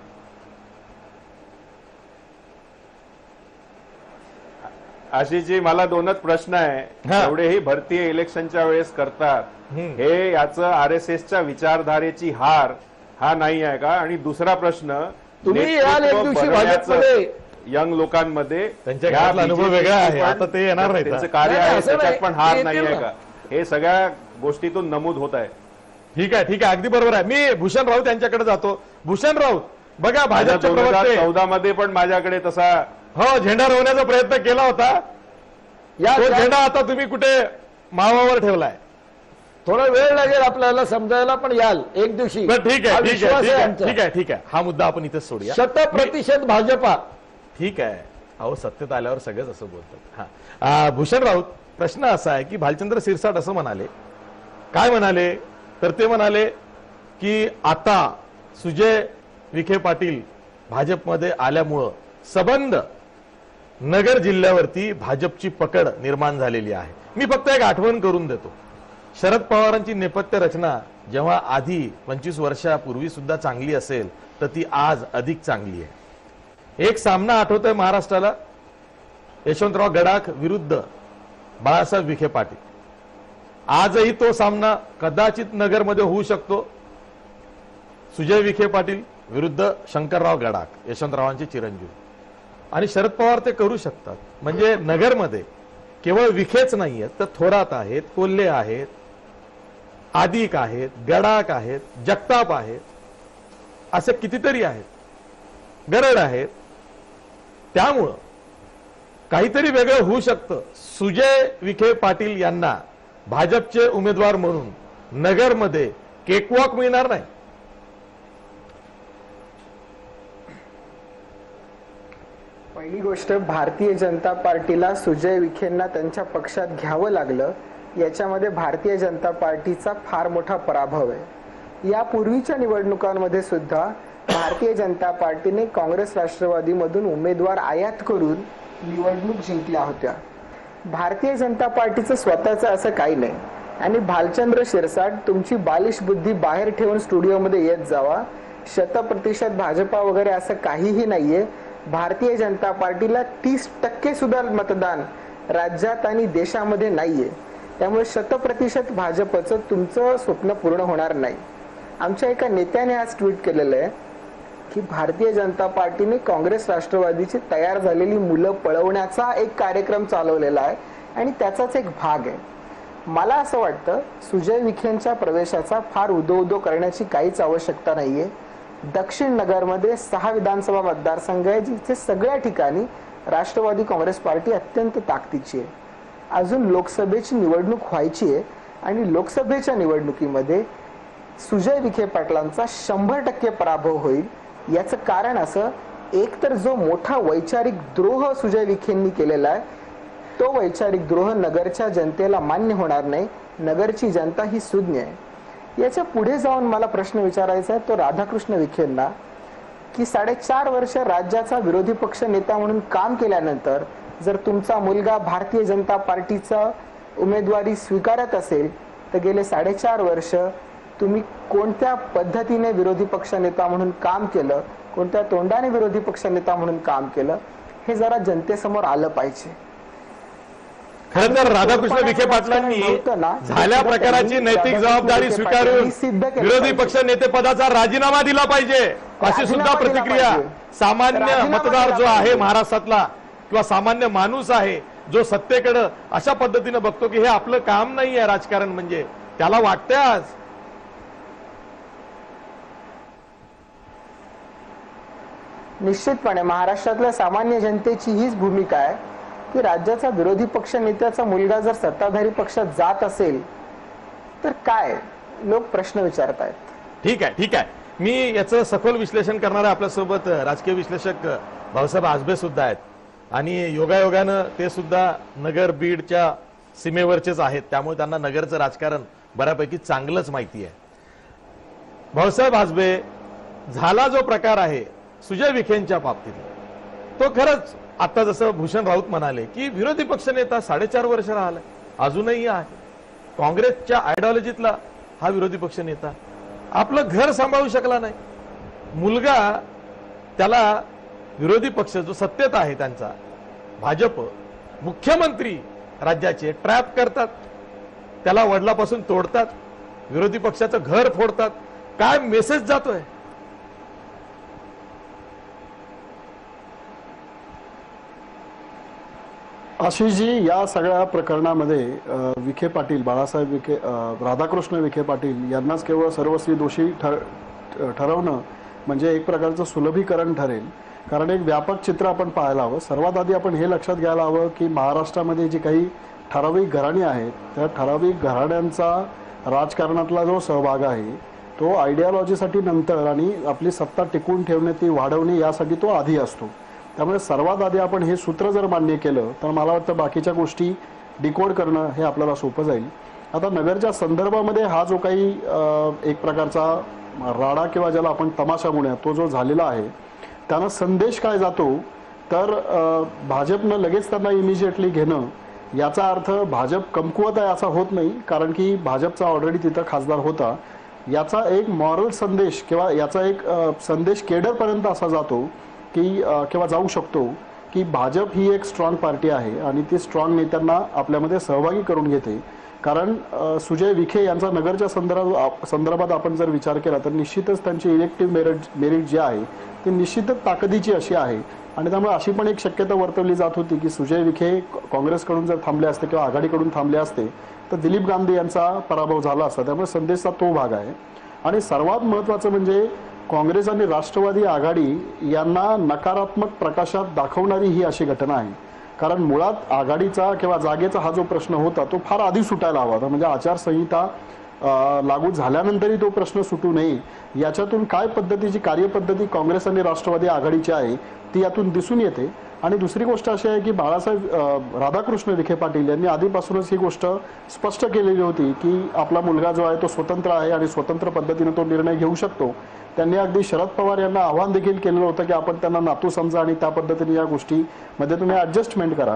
[SPEAKER 4] आशिषजी, मला दोनच प्रश्न आहे. एवढेही भरती इलेक्शनच्या वेळेस करतात, हे याचं RSSच्या विचारधारेची हार हा नाही आहे का? आणि दुसरा प्रश्न,
[SPEAKER 5] तुम्ही याल एक दिवशी भाजपमध्ये
[SPEAKER 4] यंग लोकांमध्ये
[SPEAKER 1] त्यांच्या घरातला अनुभव वेगळा आहे, आता ते येणार नाही.
[SPEAKER 4] त्यांचं कार्य आहे त्याच्यात पण हार नाही आहे का? हे सगळ्या गोष्टीतून नमूद होत आहे.
[SPEAKER 1] ठीक आहे, ठीक आहे, अगदी बरोबर आहे. मी भूषण राऊत यांच्याकडे जातो. भूषण राऊत, बघा भाजपचे प्रवक्ते
[SPEAKER 4] 2014 मध्ये पण माझ्याकडे तसा
[SPEAKER 1] झेंडा रोवण्याचा प्रयत्न केला होता. तो झेंडा आता तुम्ही कुठे मावावर ठेवलाय?
[SPEAKER 5] थोडा वेळ लागेल आपल्याला समजायला, पण याल एक दिवशी.
[SPEAKER 1] ठीक आहे, ठीक आहे, ठीक आहे, ठीक आहे. हा मुद्दा आपण इथेच सोडूया.
[SPEAKER 5] 100% भाजपा.
[SPEAKER 1] ठीक आहे, अहो सत्तेत आल्यावर सगळेच असं बोलतात. हा, भूषण राऊत, प्रश्न असा आहे की भालचंद्र सिरसाट असं म्हणाले, काय म्हणाले तर ते म्हणाले की आता सुजय विखे पाटील भाजपमध्ये आल्यामुळं सबंध नगर जिल्ह्यावरती भाजपची पकड निर्माण झालेली आहे. मी फक्त एक आठवण करून देतो, शरद पवारांची नेपथ्य रचना जेव्हा आधी 25 वर्षापूर्वी सुद्धा चांगली असेल तर ती आज अधिक चांगली आहे. एक सामना आठवतोय महाराष्ट्राला, यशवंतराव गडाख विरुद्ध बाळासाहेब विखे पाटील. आजही तो सामना कदाचित नगरमध्ये होऊ शकतो. सुजय विखे पाटील विरुद्ध शंकरराव गडाख, यशवंतरावांचे चिरंजीव. आणि शरद पवार ते करू शकतात. म्हणजे नगरमध्ये केवळ विखेच नाहीयेत तर थोरात आहेत, कोल्हे आहेत, आदिक आहेत, गडाख आहेत, जगताप आहेत, असे कितीतरी आहेत, गरड आहेत. त्यामुळं काहीतरी वेगळं होऊ शकतं. सुजय विखे पाटील यांना भाजपचे उमेदवार म्हणून नगरमध्ये केकवॉक मिळणार नाही.
[SPEAKER 6] पहिली गोष्ट, भारतीय जनता पार्टीला सुजय विखेंना त्यांच्या पक्षात घ्यावं लागलं, याच्यामध्ये भारतीय जनता पार्टीचा फार मोठा पराभव आहे. यापूर्वीच्या निवडणुकांमध्ये सुद्धा भारतीय जनता पार्टीने काँग्रेस राष्ट्रवादीमधून उमेदवार आयात करून निवडणूक जिंकल्या होत्या. भारतीय जनता पार्टीचं स्वतःचं असं काही नाही. आणि भालचंद्र शिरसाट, तुमची बालिश बुद्धी बाहेर ठेवून स्टुडिओमध्ये येत जावा. 100% भाजपा वगैरे असं काहीही नाहीये. भारतीय जनता पार्टीला 30% सुद्धा मतदान राज्यात आणि देशामध्ये नाहीये. त्यामुळे 100% भाजपचं तुमचं स्वप्न पूर्ण होणार नाही. आमच्या एका नेत्याने आज ट्विट केलेलं आहे की भारतीय जनता पार्टीने काँग्रेस राष्ट्रवादीची तयार झालेली मुलं पळवण्याचा एक कार्यक्रम चालवलेला आहे आणि त्याचाच एक भाग आहे. मला असं वाटतं सुजय विखेंच्या प्रवेशाचा फार उदो करण्याची काहीच आवश्यकता नाहीये. दक्षिण नगरमध्ये 6 विधानसभा मतदारसंघ आहे जिथे सगळ्या ठिकाणी राष्ट्रवादी काँग्रेस पार्टी अत्यंत ताकदीची आहे. अजून लोकसभेची निवडणूक व्हायची आहे आणि लोकसभेच्या निवडणुकीमध्ये सुजय विखे पाटलांचा 100% पराभव होईल. याचं कारण असं, एक तर जो मोठा वैचारिक द्रोह सुजय विखेंनी केलेला आहे तो वैचारिक द्रोह नगरच्या जनतेला मान्य होणार नाही. नगरची जनता ही सुज्ञ आहे. याच्या पुढे जाऊन मला प्रश्न विचारायचा आहे तो राधाकृष्ण विखेंना की 4.5 वर्ष राज्याचा विरोधी पक्ष नेता म्हणून काम केल्यानंतर जर तुमचा मुलगा भारतीय जनता पार्टीचा उमेदवारी स्वीकारत असेल तर गेले 4.5 वर्ष तुम्ही कोणत्या पद्धतीने विरोधी पक्ष नेता म्हणून काम केलं, कोणत्या तोंडाने विरोधी पक्ष नेता म्हणून काम केलं, हे जरा जनतेसमोर आलं पाहिजे.
[SPEAKER 1] खरं तर राधाकृष्ण विखे पाटलांनी झाल्या प्रकाराची नैतिक जबाबदारी स्वीकारून विरोधी पक्ष नेतेपदाचा राजीनामा दिला पाहिजे, अशी सुद्धा प्रतिक्रिया सामान्य मतदार जो आहे महाराष्ट्रातला किंवा सामान्य माणूस आहे जो सत्तेकडे अशा पद्धतीने बघतो की हे आपलं काम नाही आहे राजकारण म्हणजे, त्याला वाटतंय आज.
[SPEAKER 6] निश्चितपणे महाराष्ट्रातल्या सामान्य जनतेची हीच भूमिका आहे की राज्याचा विरोधी पक्ष नेत्याचा मुलगा जर सत्ताधारी पक्षात जात असेल तर काय लोक प्रश्न विचारत आहेत.
[SPEAKER 1] ठीक आहे. मी याचं सखोल विश्लेषण करणारे आपल्यासोबत राजकीय विश्लेषक भाऊसाहेब आजबे सुद्धा आहेत आणि योगायोगानं ते सुद्धा नगर बीडच्या सीमेवरचेच आहेत, त्यामुळे त्यांना नगरचं राजकारण बऱ्यापैकी चांगलंच माहिती आहे. भाऊसाहेब आजबे, झाला जो प्रकार आहे सुजय विखेंच्या बाबतीत तो खरंच आता जसं भूषण राऊत म्हणाले की विरोधी पक्षनेता 4.5 वर्ष राहिलाय, अजूनही आहे काँग्रेसच्या आयडिओलॉजीतला हा विरोधी पक्ष नेता, आपलं घर सांभाळू शकला नाही. मुलगा, त्याला विरोधी पक्ष जो सत्तेत आहे त्यांचा भाजप, मुख्यमंत्री राज्याचे ट्रॅप करतात, त्याला वडिलापासून तोडतात, विरोधी पक्षाचं घर फोडतात. काय मेसेज जातोय?
[SPEAKER 7] आशिषजी, या सगळ्या प्रकरणामध्ये विखे पाटील, बाळासाहेब विखे, राधाकृष्ण विखे पाटील यांनाच केवळ सर्वस्वी दोषी ठरवणं म्हणजे एक प्रकारचं सुलभीकरण ठरेल. कारण एक व्यापक चित्र आपण पाहायला हवं. सर्वात आधी आपण हे लक्षात घ्यायला हवं की महाराष्ट्रामध्ये जी काही ठराविक घराणी आहेत त्या ठराविक घराण्यांचा राजकारणातला जो सहभाग आहे तो आयडिओलॉजीसाठी नंतर आणि आपली सत्ता टिकवून ठेवणे, ती वाढवणे यासाठी तो आधी असतो. त्यामुळे सर्वात आधी आपण हे सूत्र जर मान्य केलं तर मला वाटतं बाकीच्या गोष्टी डिकोड करणं हे आपल्याला सोपं जाईल. आता नगरच्या संदर्भामध्ये हा जो काही एक प्रकारचा राडा किंवा ज्याला आपण तमाशा म्हणूया तो जो झालेला आहे त्यानं संदेश काय जातो तर भाजपनं लगेच त्यांना इमिजिएटली घेणं याचा अर्थ भाजप कमकुवत आहे असा होत नाही, कारण की भाजपचा ऑलरेडी तिथं खासदार होता. याचा एक मॉरल संदेश किंवा याचा एक संदेश केडरपर्यंत असा जातो की किंवा जाऊ शकतो की भाजप ही एक स्ट्रॉंग पार्टी आहे आणि ती स्ट्रॉंग नेत्यांना आपल्यामध्ये सहभागी करून घेते. कारण सुजय विखे यांचा नगरच्या संदर्भात आपण जर विचार केला तर निश्चितच त्यांची इलेक्टिव्ह मेरिट जी आहे ती निश्चितच ताकदीची अशी आहे. आणि त्यामुळे अशी पण एक शक्यता वर्तवली जात होती की सुजय विखे काँग्रेसकडून जर थांबले असते किंवा आघाडीकडून थांबले असते तर दिलीप गांधी यांचा पराभव झाला असता. त्यामुळे संदेशचा तो भाग आहे. आणि सर्वात महत्त्वाचं म्हणजे काँग्रेस आणि राष्ट्रवादी आघाडी यांना नकारात्मक प्रकाशात दाखवणारी ही अशी घटना आहे. कारण मुळात आघाडीचा किंवा जागेचा हा जो प्रश्न होता तो फार आधी सुटायला हवा होता. म्हणजे आचारसंहिता लागू झाल्यानंतरही तो प्रश्न सुटू नये, याच्यातून काय पद्धतीची कार्यपद्धती काँग्रेस आणि राष्ट्रवादी आघाडीची आहे ती यातून दिसून येते. आणि दुसरी गोष्ट अशी आहे की बाळासाहेब राधाकृष्ण विखे पाटील यांनी आधीपासूनच ही गोष्ट स्पष्ट केलेली होती की आपला मुलगा जो आहे तो स्वतंत्र आहे आणि स्वतंत्र पद्धतीने तो निर्णय घेऊ शकतो. त्यांनी अगदी शरद पवार यांना आव्हान देखील केलेलं होतं की आपण त्यांना नातू समजा आणि त्या पद्धतीने या गोष्टीमध्ये तुम्ही ॲडजस्टमेंट करा.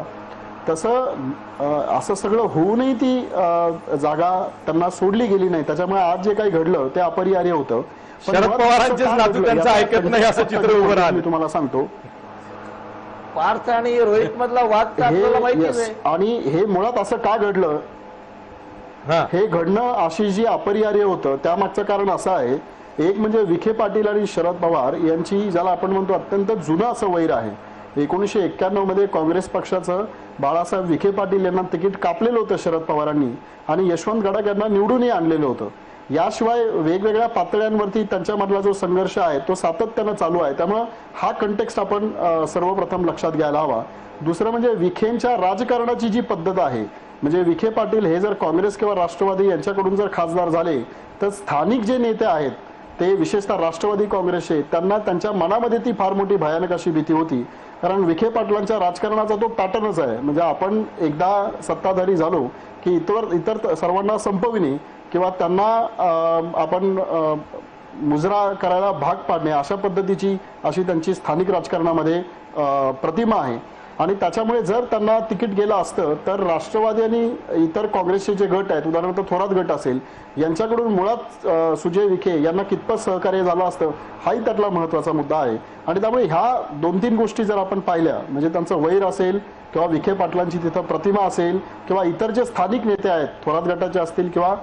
[SPEAKER 7] तसं असं सगळं होऊनही ती जागा त्यांना सोडली गेली नाही. त्याच्यामुळे आज जे काही घडलं ते अपरिहार्य होतं.
[SPEAKER 1] शरद पवारांचेच नातू त्यांचं ऐकत नाही असं चित्र उभं राहिलं.
[SPEAKER 7] मी तुम्हाला सांगतो,
[SPEAKER 5] पार्थ आणि रोहित मधला वाद तर आपल्याला माहितीच आहे.
[SPEAKER 7] आणि हे मुळात असं का घडलं, हे घडणं आशिषजी अपरिहार्य होतं. त्यामागचं कारण असं आहे, एक म्हणजे विखे पाटील आणि शरद पवार यांची ज्याला आपण म्हणतो अत्यंत जुनं असं वैर आहे. 1991 मध्ये काँग्रेस पक्षाचं बाळासाहेब विखे पाटील यांना तिकीट कापलेलं होतं शरद पवारांनी आणि यशवंत गडाख यांना निवडूनही आणलेलं होतं. याशिवाय वेगवेगळ्या पातळ्यांवरती त्यांच्यामधला जो संघर्ष आहे तो सातत्यानं चालू आहे. त्यामुळे हा कंटेक्स्ट आपण सर्वप्रथम लक्षात घ्यायला हवा. दुसरं म्हणजे विखेंच्या राजकारणाची जी पद्धत आहे, म्हणजे विखे पाटील हे जर काँग्रेस किंवा राष्ट्रवादी यांच्याकडून जर खासदार झाले तर स्थानिक जे नेते आहेत ते विशेषतः राष्ट्रवादी काँग्रेसचे, त्यांना त्यांच्या मनामध्ये ती फार मोठी भयानक अशी भीती होती. कारण विखे पाटलांच्या राजकारणाचा तो पॅटर्नच आहे, म्हणजे आपण एकदा सत्ताधारी झालो की इतर सर्वांना संपविणे किंवा त्यांना आपण मुजरा करायला भाग पाडणे अशा पद्धतीची अशी त्यांची स्थानिक राजकारणामध्ये प्रतिमा आहे. आणि त्याच्यामुळे जर त्यांना तिकीट गेलं असतं तर राष्ट्रवादी आणि इतर काँग्रेसचे जे गट आहेत, उदाहरणार्थ थोरात गट असेल, यांच्याकडून मुळात सुजय विखे यांना कितपत सहकार्य झालं असतं हाही त्यातला महत्त्वाचा मुद्दा आहे. आणि त्यामुळे ह्या 2-3 गोष्टी जर आपण पाहिल्या, म्हणजे त्यांचं वैर असेल किंवा विखे पाटलांची तिथं प्रतिमा असेल किंवा इतर जे स्थानिक नेते आहेत थोरात गटाचे असतील किंवा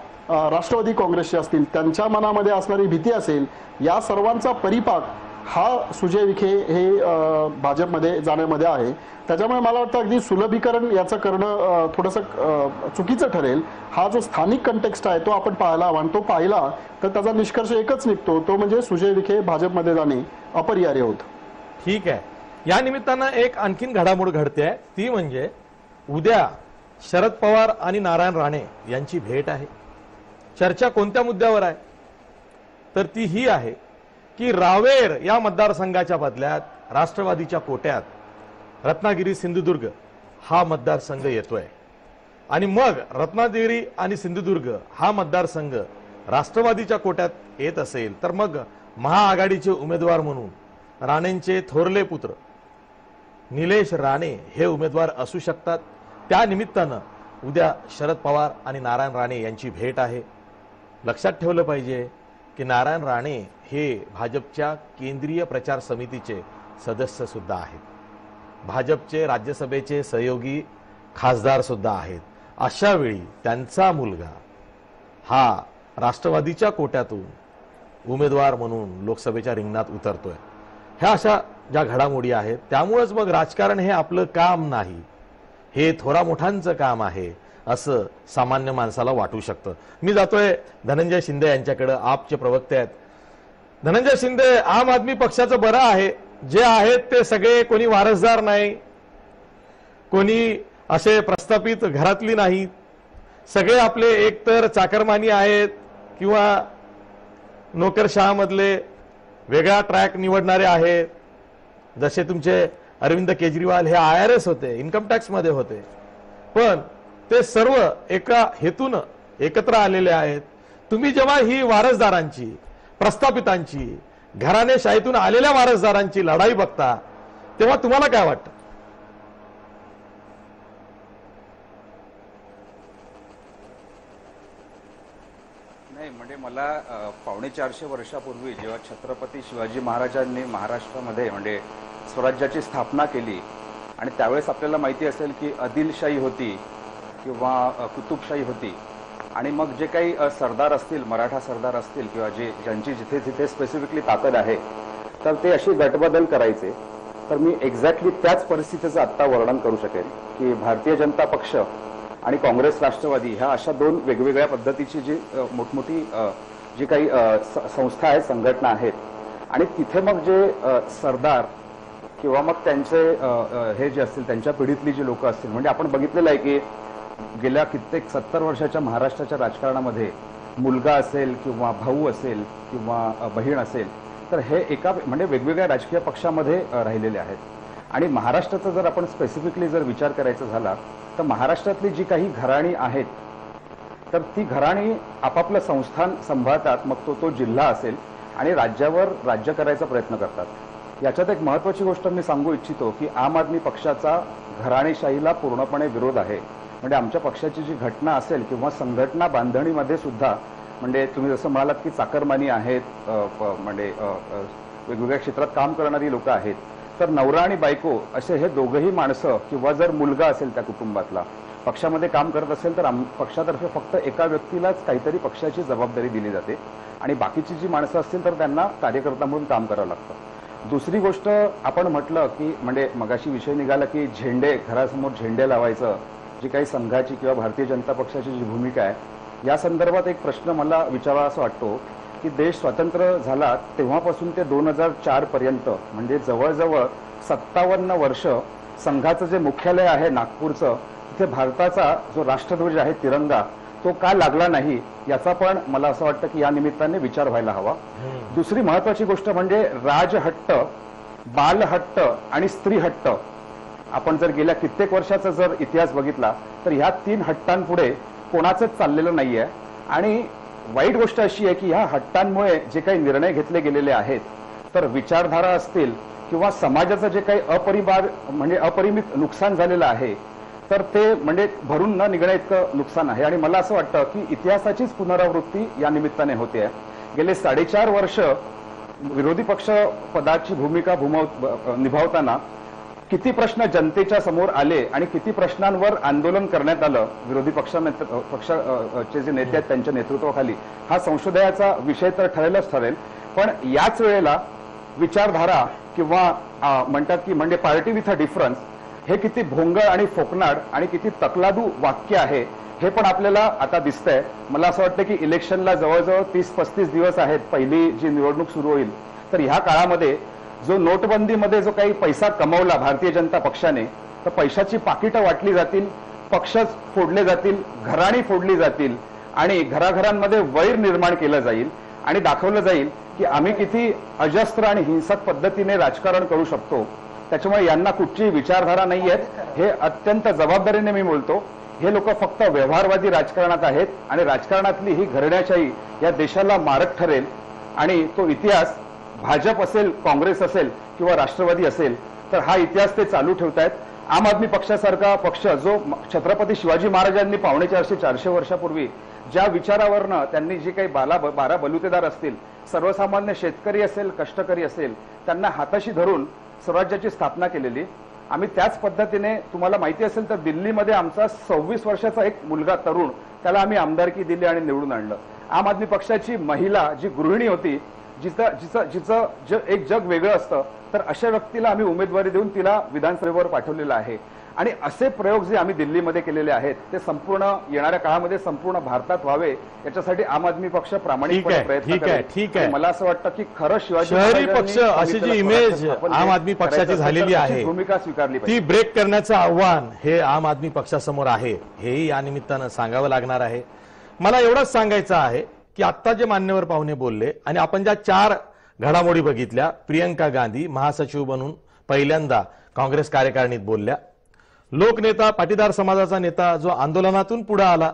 [SPEAKER 7] राष्ट्रवादी काँग्रेसचे असतील त्यांच्या मनामध्ये असणारी भीती असेल, या सर्वांचा परिपाक हा सुजय विखे हे भाजपमध्ये जाण्यामध्ये आहे. त्याच्यामुळे मला वाटतं अगदी सुलभीकरण याचं करणं थोडंसं चुकीचं ठरेल. हा जो स्थानिक कंटेक्स्ट आहे तो आपण पाहायला हवा, आणि तो पाहिला तर त्याचा निष्कर्ष एकच निघतो, तो म्हणजे सुजय विखे भाजपमध्ये जाणे अपरिहार्य होतं.
[SPEAKER 1] ठीक आहे. या निमित्तानं एक आणखीन घडामोड घडते आहे, ती म्हणजे उद्या शरद पवार आणि नारायण राणे यांची भेट आहे. चर्चा कोणत्या मुद्द्यावर आहे तर ती ही आहे की रावेर या मतदारसंघाच्या बदल्यात राष्ट्रवादीच्या कोट्यात रत्नागिरी सिंधुदुर्ग हा मतदारसंघ येतोय. आणि मग रत्नागिरी आणि सिंधुदुर्ग हा मतदारसंघ राष्ट्रवादीच्या कोट्यात येत असेल तर मग महाआघाडीचे उमेदवार म्हणून राणेंचे थोरले पुत्र निलेश राणे हे उमेदवार असू शकतात. त्या निमित्तानं उद्या शरद पवार आणि नारायण राणे यांची भेट आहे. लक्षात ठेवलं पाहिजे की नारायण राणे हे भाजपच्या केंद्रीय प्रचार समितीचे सदस्य सुद्धा आहेत, भाजपचे राज्यसभेचे सहयोगी खासदार सुद्धा आहेत. अशा वेळी त्यांचा मुलगा हा राष्ट्रवादीच्या कोट्यातून उमेदवार म्हणून लोकसभेच्या रिंगणात उतरतोय. ह्या अशा ज्या घडामोडी आहेत, त्यामुळेच मग राजकारण हे आपलं काम नाही, हे थोरा मोठ्यांचं काम आहे असं सामान्य माणसाला वाटू शकतं. मी जातोय धनंजय शिंदे यांच्याकडे, आपचे प्रवक्ते आहेत. धनंजय शिंदे, आम आदमी पक्षाचं बरं आहे, जे आहेत ते सगळे कोणी वारसदार नाही, कोणी असे प्रस्थापित घरातली नाहीत, सगळे आपले एकतर चाकरमानी आहेत किंवा नोकरशहामधले वेगळा ट्रॅक निवडणारे आहेत. जसे तुमचे अरविंद केजरीवाल हे IRS होते, इन्कम टॅक्स मध्ये होते, पण ते सर्व एका हेतून एकत्र आलेले आहेत. तुम्ही जेव्हा ही वारसदारांची, प्रस्थापितांची, घराणेशाहीतून आलेल्या वारसदारांची लढाई बघता तेव्हा तुम्हाला काय वाटतं?
[SPEAKER 8] नाही, म्हणजे मला 450 वर्षापूर्वी जेव्हा छत्रपती शिवाजी महाराजांनी महाराष्ट्रामध्ये म्हणजे स्वराज्याची स्थापना केली आणि त्यावेळेस आपल्याला माहिती असेल की आदिलशाही होती किंवा कुतुबशाही होती, आणि मग जे काही सरदार असतील, मराठा सरदार असतील किंवा ज्यांची जिथे जिथे स्पेसिफिकली ताकद आहे तर ते अशी गटबदल करायचे. तर मी एक्झॅक्टली त्याच परिस्थितीचं आत्ता वर्णन करू शकेन की भारतीय जनता पक्ष आणि काँग्रेस राष्ट्रवादी ह्या अशा 2 वेगवेगळ्या पद्धतीची जी मोठमोठी जी काही संस्था आहेत, संघटना आहेत, आणि तिथे मग जे सरदार किंवा मग त्यांचे हे जे असतील त्यांच्या पिढीतली जी लोक असतील, म्हणजे आपण बघितलेलं आहे की गेल्या कित्येक 70 वर्षाच्या महाराष्ट्राच्या राजकारणामध्ये मुलगा असेल किंवा भाऊ असेल किंवा बहीण असेल, तर हे एका म्हणजे वेगवेगळ्या राजकीय पक्षामध्ये राहिलेले आहेत. आणि महाराष्ट्राचा जर आपण स्पेसिफिकली जर विचार करायचा झाला तर महाराष्ट्रातली जी काही घराणी आहेत तर ती घराणी आपापलं संस्थान सांभाळतात, मग तो जिल्हा असेल, आणि राज्यावर राज्य करायचा प्रयत्न करतात. याच्यात एक महत्त्वाची गोष्ट मी सांगू इच्छितो की आम आदमी पक्षाचा घराणेशाहीला पूर्णपणे विरोध आहे. म्हणजे आमच्या पक्षाची जी घटना असेल किंवा संघटना बांधणीमध्ये सुद्धा म्हणजे तुम्ही जसं म्हणालात की चाकरमानी आहेत, म्हणजे वेगवेगळ्या क्षेत्रात काम करणारी लोक आहेत, तर नवरा आणि बायको असे हे दोघंही माणसं किंवा जर मुलगा असेल त्या कुटुंबातला पक्षामध्ये काम करत असेल तर पक्षातर्फे फक्त एका व्यक्तीलाच काहीतरी पक्षाची जबाबदारी दिली जाते आणि बाकीची जी माणसं असतील तर त्यांना कार्यकर्ता म्हणून काम करावं लागतं. दुसरी गोष्ट आपण म्हटलं की म्हणजे मगाशी विषय निघाला की झेंडे, घरासमोर झेंडे लावायचं, जी काही संघाची किंवा भारतीय जनता पक्षाची जी भूमिका आहे या संदर्भात एक प्रश्न मला विचारावा असं वाटतो की देश स्वतंत्र झाला तेव्हापासून ते 2004 पर्यंत म्हणजे जवळजवळ 57 वर्ष संघाचं जे मुख्यालय आहे नागपूरचं, तिथे भारताचा जो राष्ट्रध्वज आहे तिरंगा तो का लागला नाही याचा पण मला असं वाटतं की या निमित्ताने विचार व्हायला हवा. दुसरी महत्वाची गोष्ट म्हणजे राजहट्ट, बालहट्ट आणि स्त्रीहट्ट. आपण जर गेल्या कित्येक वर्षाचा जर इतिहास बघितला तर ह्या 3 हट्टांपुढे कोणाचंच चाललेलं नाहीये. आणि वाईट गोष्ट अशी आहे की ह्या हट्टांमुळे जे काही निर्णय घेतले गेलेले आहेत तर विचारधारा असतील किंवा समाजाचं जे काही अपरिमित नुकसान झालेलं आहे तर ते म्हणजे भरून न निघण्या इतकं नुकसान आहे. आणि मला असं वाटतं की इतिहासाचीच पुनरावृत्ती या निमित्ताने होते. गेले 4.5 वर्ष विरोधी पक्ष पदाची भूमिका निभावताना किती प्रश्न जनतेच्या समोर आले आणि किती प्रश्नांवर आंदोलन करण्यात आलं विरोधी पक्षाचे जे नेते आहेत त्यांच्या नेतृत्वाखाली, हा संशोधनाचा विषय तर ठरेलच ठरेल. पण याच वेळेला विचारधारा किंवा म्हणतात की म्हणजे पार्टी विथ अ डिफरन्स हे किती भोंगळ आणि फोकनाड आणि किती तकलादू वाक्य आहे हे पण आपल्याला आता दिसतंय. मला असं वाटतं की इलेक्शनला जवळजवळ 30-35 दिवस आहेत, पहिली जी निवडणूक सुरू होईल, तर ह्या काळामध्ये जो नोटबंदीमध्ये जो काही पैसा कमवला भारतीय जनता पक्षाने, तर पैशाची पाकिटं वाटली जातील, पक्ष फोडले जातील, घराणी फोडली जातील आणि घराघरांमध्ये वैर निर्माण केलं जाईल आणि दाखवलं जाईल की आम्ही किती अजस्त्र आणि हिंसक पद्धतीने राजकारण करू शकतो. त्याच्यामुळे यांना कुठची विचारधारा नाही आहेत, हे अत्यंत जबाबदारीने मी बोलतो. हे लोक फक्त व्यवहारवादी राजकारणात आहेत आणि राजकारणातली ही घरण्याशाही या देशाला मारक ठरेल. आणि तो इतिहास भाजप असेल, काँग्रेस असेल किंवा राष्ट्रवादी असेल तर हा इतिहास ते चालू ठेवतायत. आम आदमी पक्षासारखा पक्ष जो छत्रपती शिवाजी महाराजांनी 450 वर्षापूर्वी ज्या विचारावरनं त्यांनी जे काही 12 बलुतेदार असतील, सर्वसामान्य शेतकरी असेल, कष्टकरी असेल, त्यांना हाताशी धरून स्वराज्याची स्थापना केलेली, आम्ही त्याच पद्धतीने तुम्हाला माहिती असेल तर दिल्लीमध्ये आमचा 26 वर्षाचा एक मुलगा तरुण, त्याला आम्ही आमदारकी दिली आणि निवडून आणलं. आम आदमी पक्षाची महिला जी गृहिणी होती, जिचं एक जग वेगळं असतं, तर अशा व्यक्तीला आम्ही उमेदवारी देऊन तिला विधानसभेवर पाठवलेलं आहे. आणि असे प्रयोग जे आम्ही दिल्लीमध्ये केलेले आहेत ते संपूर्ण येणाऱ्या काळामध्ये संपूर्ण भारतात व्हावे याच्यासाठी आम आदमी पक्ष प्रामाणिकपणे प्रयत्न करेल. मला असं वाटतं की खरं शिवाजी
[SPEAKER 1] शहरी पक्ष अशी जी इमेज आम आदमी पक्षाची झालेली आहे
[SPEAKER 8] भूमिका स्वीकारली
[SPEAKER 1] ती ब्रेक करण्याचं आव्हान हे आम आदमी पक्षासमोर आहे, हेही या निमित्तानं सांगावं लागणार आहे. मला एवढंच सांगायचं आहे की आता जे मान्यवर पाहुणे बोलले आणि आपण ज्या 4 घडामोडी बघितल्या, प्रियंका गांधी महासचिव बनून पहिल्यांदा काँग्रेस कार्यकारिणीत बोलल्या, लोकनेता पाटीदार समाजाचा नेता जो आंदोलनातून पुढे आला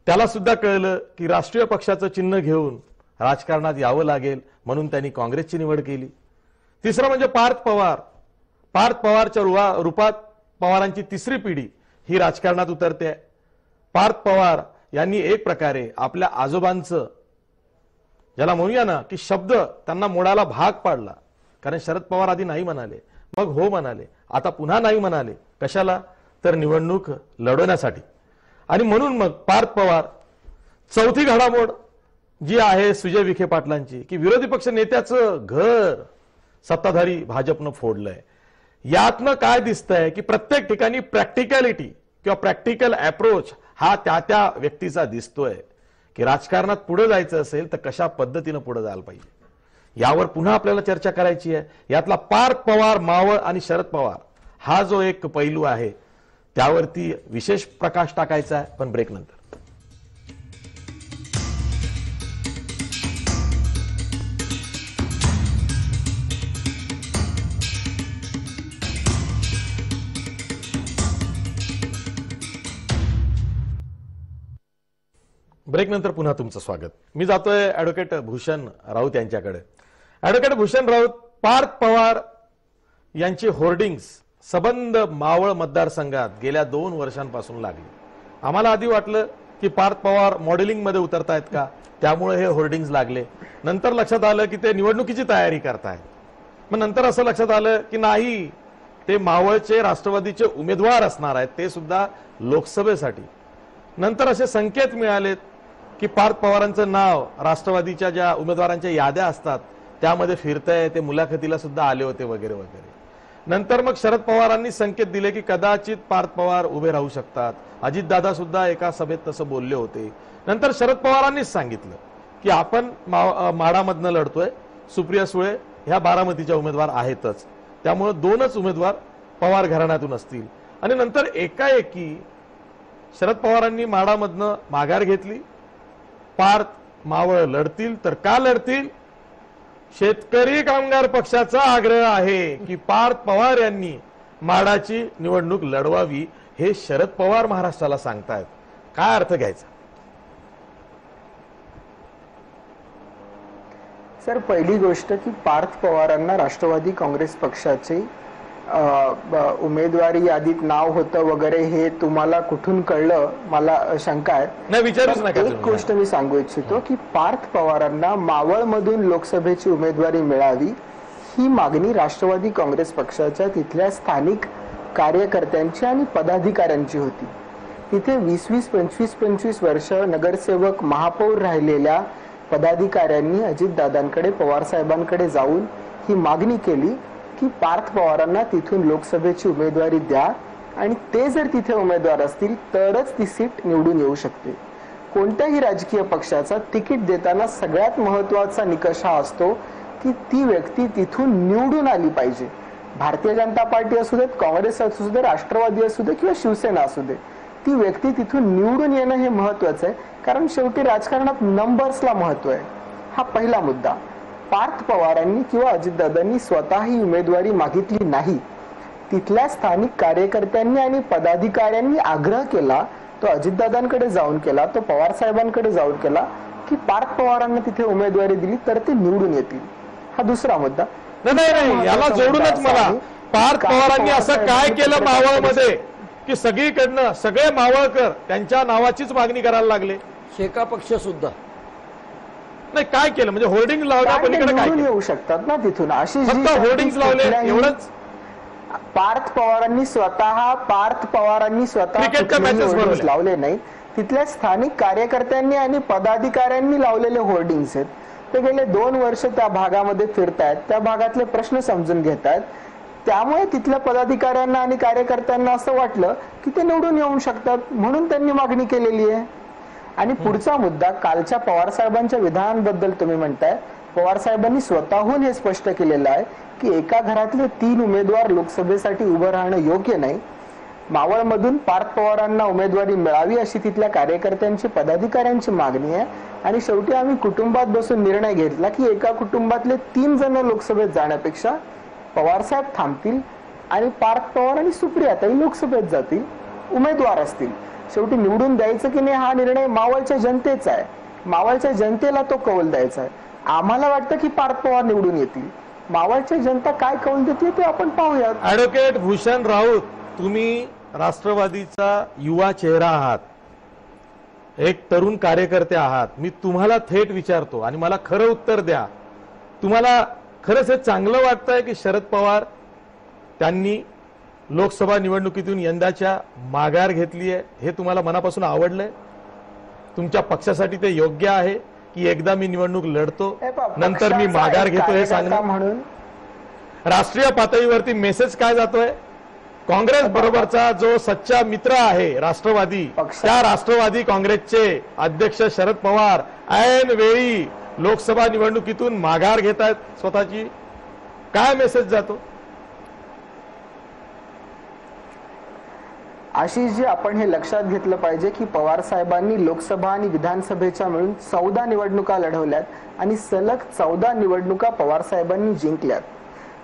[SPEAKER 1] त्याला सुद्धा कळलं की राष्ट्रीय पक्षाचं चिन्ह घेऊन राजकारणात यावं लागेल म्हणून त्यांनी काँग्रेसची निवड केली. तिसरं म्हणजे पार्थ पवारच्या रूपात पवारांची तिसरी पिढी ही राजकारणात उतरते. पार्थ पवार यांनी एक प्रकारे आपल्या आजोबांचं ज्याला म्हणूया ना की शब्द त्यांना मोडायला भाग पाडला. कारण शरद पवार आधी नाही म्हणाले, मग हो म्हणाले, आता पुन्हा नाही म्हणाले. कशाला? तर निवडणूक लढवण्यासाठी. आणि म्हणून मग पार्थ पवार. चौथी घडामोड जी आहे सुजय विखे पाटलांची की विरोधी पक्ष नेत्याचं घर सत्ताधारी भाजपनं फोडलंय. यातनं काय दिसतंय की प्रत्येक ठिकाणी प्रॅक्टिकॅलिटी किंवा प्रॅक्टिकल अप्रोच हा त्या व्यक्तीचा दिसतोय की राजकारणात पुढे जायचं असेल तर कशा पद्धतीनं पुढे जायला पाहिजे यावर पुन्हा आपल्याला चर्चा करायची आहे. यातला पार्थ पवार, मावळ आणि शरद पवार हा जो एक पैलू आहे त्यावरती विशेष प्रकाश टाकायचा आहे. पण ब्रेक नंतर ब्रेकनंतर पुन्हा तुमचं स्वागत. मी जातोय ऍडव्होकेट भूषण राऊत यांच्याकडे. ऍडव्होकेट भूषण राऊत, पार्थ पवार यांची होर्डिंग्स सबंध मावळ मतदारसंघात गेल्या 2 वर्षांपासून लागली. आम्हाला आधी वाटलं की पार्थ पवार मॉडेलिंग मध्ये उतरतायत का, त्यामुळे हे होर्डिंग्स लागले. नंतर लक्षात आलं की ते निवडणुकीची तयारी करतायत. मग नंतर असं लक्षात आलं की नाही, ते मावळचे राष्ट्रवादीचे उमेदवार असणार आहेत, ते सुद्धा लोकसभेसाठी. नंतर असे संकेत मिळालेत की पार्थ पवारांचं नाव राष्ट्रवादीच्या ज्या उमेदवारांच्या याद्या असतात त्यामध्ये फिरतंय, ते मुलाखतीला सुद्धा आले होते वगैरे वगैरे. नंतर मग शरद पवारांनी संकेत दिले की कदाचित पार्थ पवार उभे राहू शकतात. अजितदादा सुद्धा एका सभेत तसं बोलले होते. नंतर शरद पवारांनीच सांगितलं की आपण माडामधनं लढतोय, सुप्रिया सुळे ह्या बारामतीच्या उमेदवार आहेतच, त्यामुळे 2च उमेदवार पवार घराण्यातून असतील. आणि नंतर एकाएकी शरद पवारांनी माडामधनं माघार घेतली. पार्थ मावळ लढतील तर का लढतील? शेतकरी कामगार पक्षाचा आग्रह आहे की पार्थ पवार यांनी माडाची निवडणूक लढवावी, हे शरद पवार महाराष्ट्राला सांगतायत. काय अर्थ घ्यायचा?
[SPEAKER 6] सर, पहिली गोष्ट की पार्थ पवारांना राष्ट्रवादी काँग्रेस पक्षाचे उमेदवारी यादीत नाव होतं वगैरे हे तुम्हाला कुठून कळलं, मला शंका आहे.
[SPEAKER 1] नाही, विचारूच नका.
[SPEAKER 6] एक गोष्ट मी सांगू इच्छितो की पार्थ पवारांना मावळमधून लोकसभेची उमेदवारी मिळावी ही मागणी राष्ट्रवादी काँग्रेस पक्षाच्या तिथल्या स्थानिक कार्यकर्त्यांची आणि पदाधिकाऱ्यांची होती. तिथे 20-25 वर्ष नगरसेवक महापौर राहिलेल्या पदाधिकाऱ्यांनी अजितदादांकडे, पवार साहेबांकडे जाऊन ही मागणी केली की पार्थ पवारांना तिथून लोकसभेची उमेदवारी द्या आणि ते जर तिथे उमेदवार असतील तरच ती सीट निवडून येऊ शकते. कोणत्याही राजकीय पक्षाचा तिकीट देताना सगळ्यात महत्वाचा निकष हा असतो की ती व्यक्ती तिथून निवडून आली पाहिजे. भारतीय जनता पार्टी असू देत, काँग्रेस असू दे, राष्ट्रवादी असू दे किंवा शिवसेना असू दे, ती व्यक्ती तिथून निवडून येणं हे महत्वाचं आहे. कारण शेवटी राजकारणात नंबर्सला महत्व आहे. हा पहिला मुद्दा. पार्थ पवारांनी किंवा अजितदादांनी स्वतःही उमेदवारी मागितली नाही. तिथल्या स्थानिक कार्यकर्त्यांनी आणि पदाधिकाऱ्यांनी आग्रह केला, तो अजितदादांकडे जाऊन केला, तो पवार साहेबांकडे जाऊन केला की पार्थ पवारांना तिथे उमेदवारी दिली तर ते निवडून येतील. हा दुसरा मुद्दा.
[SPEAKER 1] नाही, याला जोडूनच मला, पार्थ पवारांनी असं काय केलं मावळमध्ये की सगळीकडनं सगळे मावळकर त्यांच्या नावाचीच मागणी करायला लागले?
[SPEAKER 5] शेका पक्ष सुद्धा
[SPEAKER 1] नाही, काय केलं म्हणजे होर्डिंग लावल्या पलीकडे काय केलं?
[SPEAKER 6] येऊ शकतात ना तिथून. अशी
[SPEAKER 1] फक्त होर्डिंग्स लावले एवढंच?
[SPEAKER 6] पार्थ पवारांनी स्वतः
[SPEAKER 1] क्रिकेटच्या मॅचेस
[SPEAKER 6] होर्डिंग्स लावले नाही. तिथल्या स्थानिक कार्यकर्त्यांनी आणि पदाधिकाऱ्यांनी लावलेले होर्डिंग्स आहेत. ते गेले 2 वर्ष त्या भागामध्ये फिरतायत, त्या भागातले प्रश्न समजून घेतायत. त्यामुळे तिथल्या पदाधिकाऱ्यांना आणि कार्यकर्त्यांना असं वाटलं की ते निवडून येऊ शकतात, म्हणून त्यांनी मागणी केलेली आहे. आणि पुढचा मुद्दा, कालच्या पवार साहेबांच्या विधानांबद्दल तुम्ही म्हणताय. पवार साहेबांनी स्वतःहून हे स्पष्ट केलेलं आहे की एका घरातले 3 उमेदवार लोकसभेसाठी उभं राहणं योग्य नाही. मावळमधून पार्थ पवारांना उमेदवारी मिळावी अशी तिथल्या कार्यकर्त्यांची, पदाधिकाऱ्यांची मागणी आहे. आणि शेवटी आम्ही कुटुंबात बसून निर्णय घेतला की एका कुटुंबातले 3 जण लोकसभेत जाण्यापेक्षा पवार साहेब थांबतील आणि पार्थ पवार आणि सुप्रिया ताई लोकसभेत जातील, उमेदवार असतील. शेवटी निवडून द्यायचं की नाही हा निर्णय मावळच्या जनतेचा आहे. मावळच्या जनतेला तो कौल द्यायचा आहे. आम्हाला वाटतं की पार्थ पवार निवडून येतील. मावळच्या जनता काय कौल देते ते आपण पाहूयात.
[SPEAKER 1] ऍडव्होकेट भूषण राऊत, तुम्ही राष्ट्रवादीचा युवा चेहरा आहात, एक तरुण कार्यकर्ते आहात. मी तुम्हाला थेट विचारतो आणि मला खरं उत्तर द्या. तुम्हाला खरंच हे चांगलं वाटतंय की शरद पवार त्यांनी लोकसभा निवडणुकीतून यंदाच्या माघार घेतली आहे? हे तुम्हाला मनापासून आवडलंय? तुमच्या पक्षासाठी ते योग्य आहे की एकदा मी निवडणूक लढतो नंतर मी माघार घेतो हे सांगणं?
[SPEAKER 6] म्हणून
[SPEAKER 1] राष्ट्रीय पातळीवरती मेसेज काय जातोय? काँग्रेस बरोबरचा जो सच्चा मित्र आहे राष्ट्रवादी, त्या राष्ट्रवादी काँग्रेसचे अध्यक्ष शरद पवार ऐन वेळी लोकसभा निवडणुकीतून माघार घेत आहेत स्वतःची. काय मेसेज जातो?
[SPEAKER 6] आशिषजी, आपण हे लक्षात घेतलं पाहिजे की पवार साहेबांनी लोकसभा आणि विधानसभेच्या मिळून 14 निवडणुका लढवल्यात आणि सलग 14 निवडणुका पवार साहेबांनी जिंकल्यात.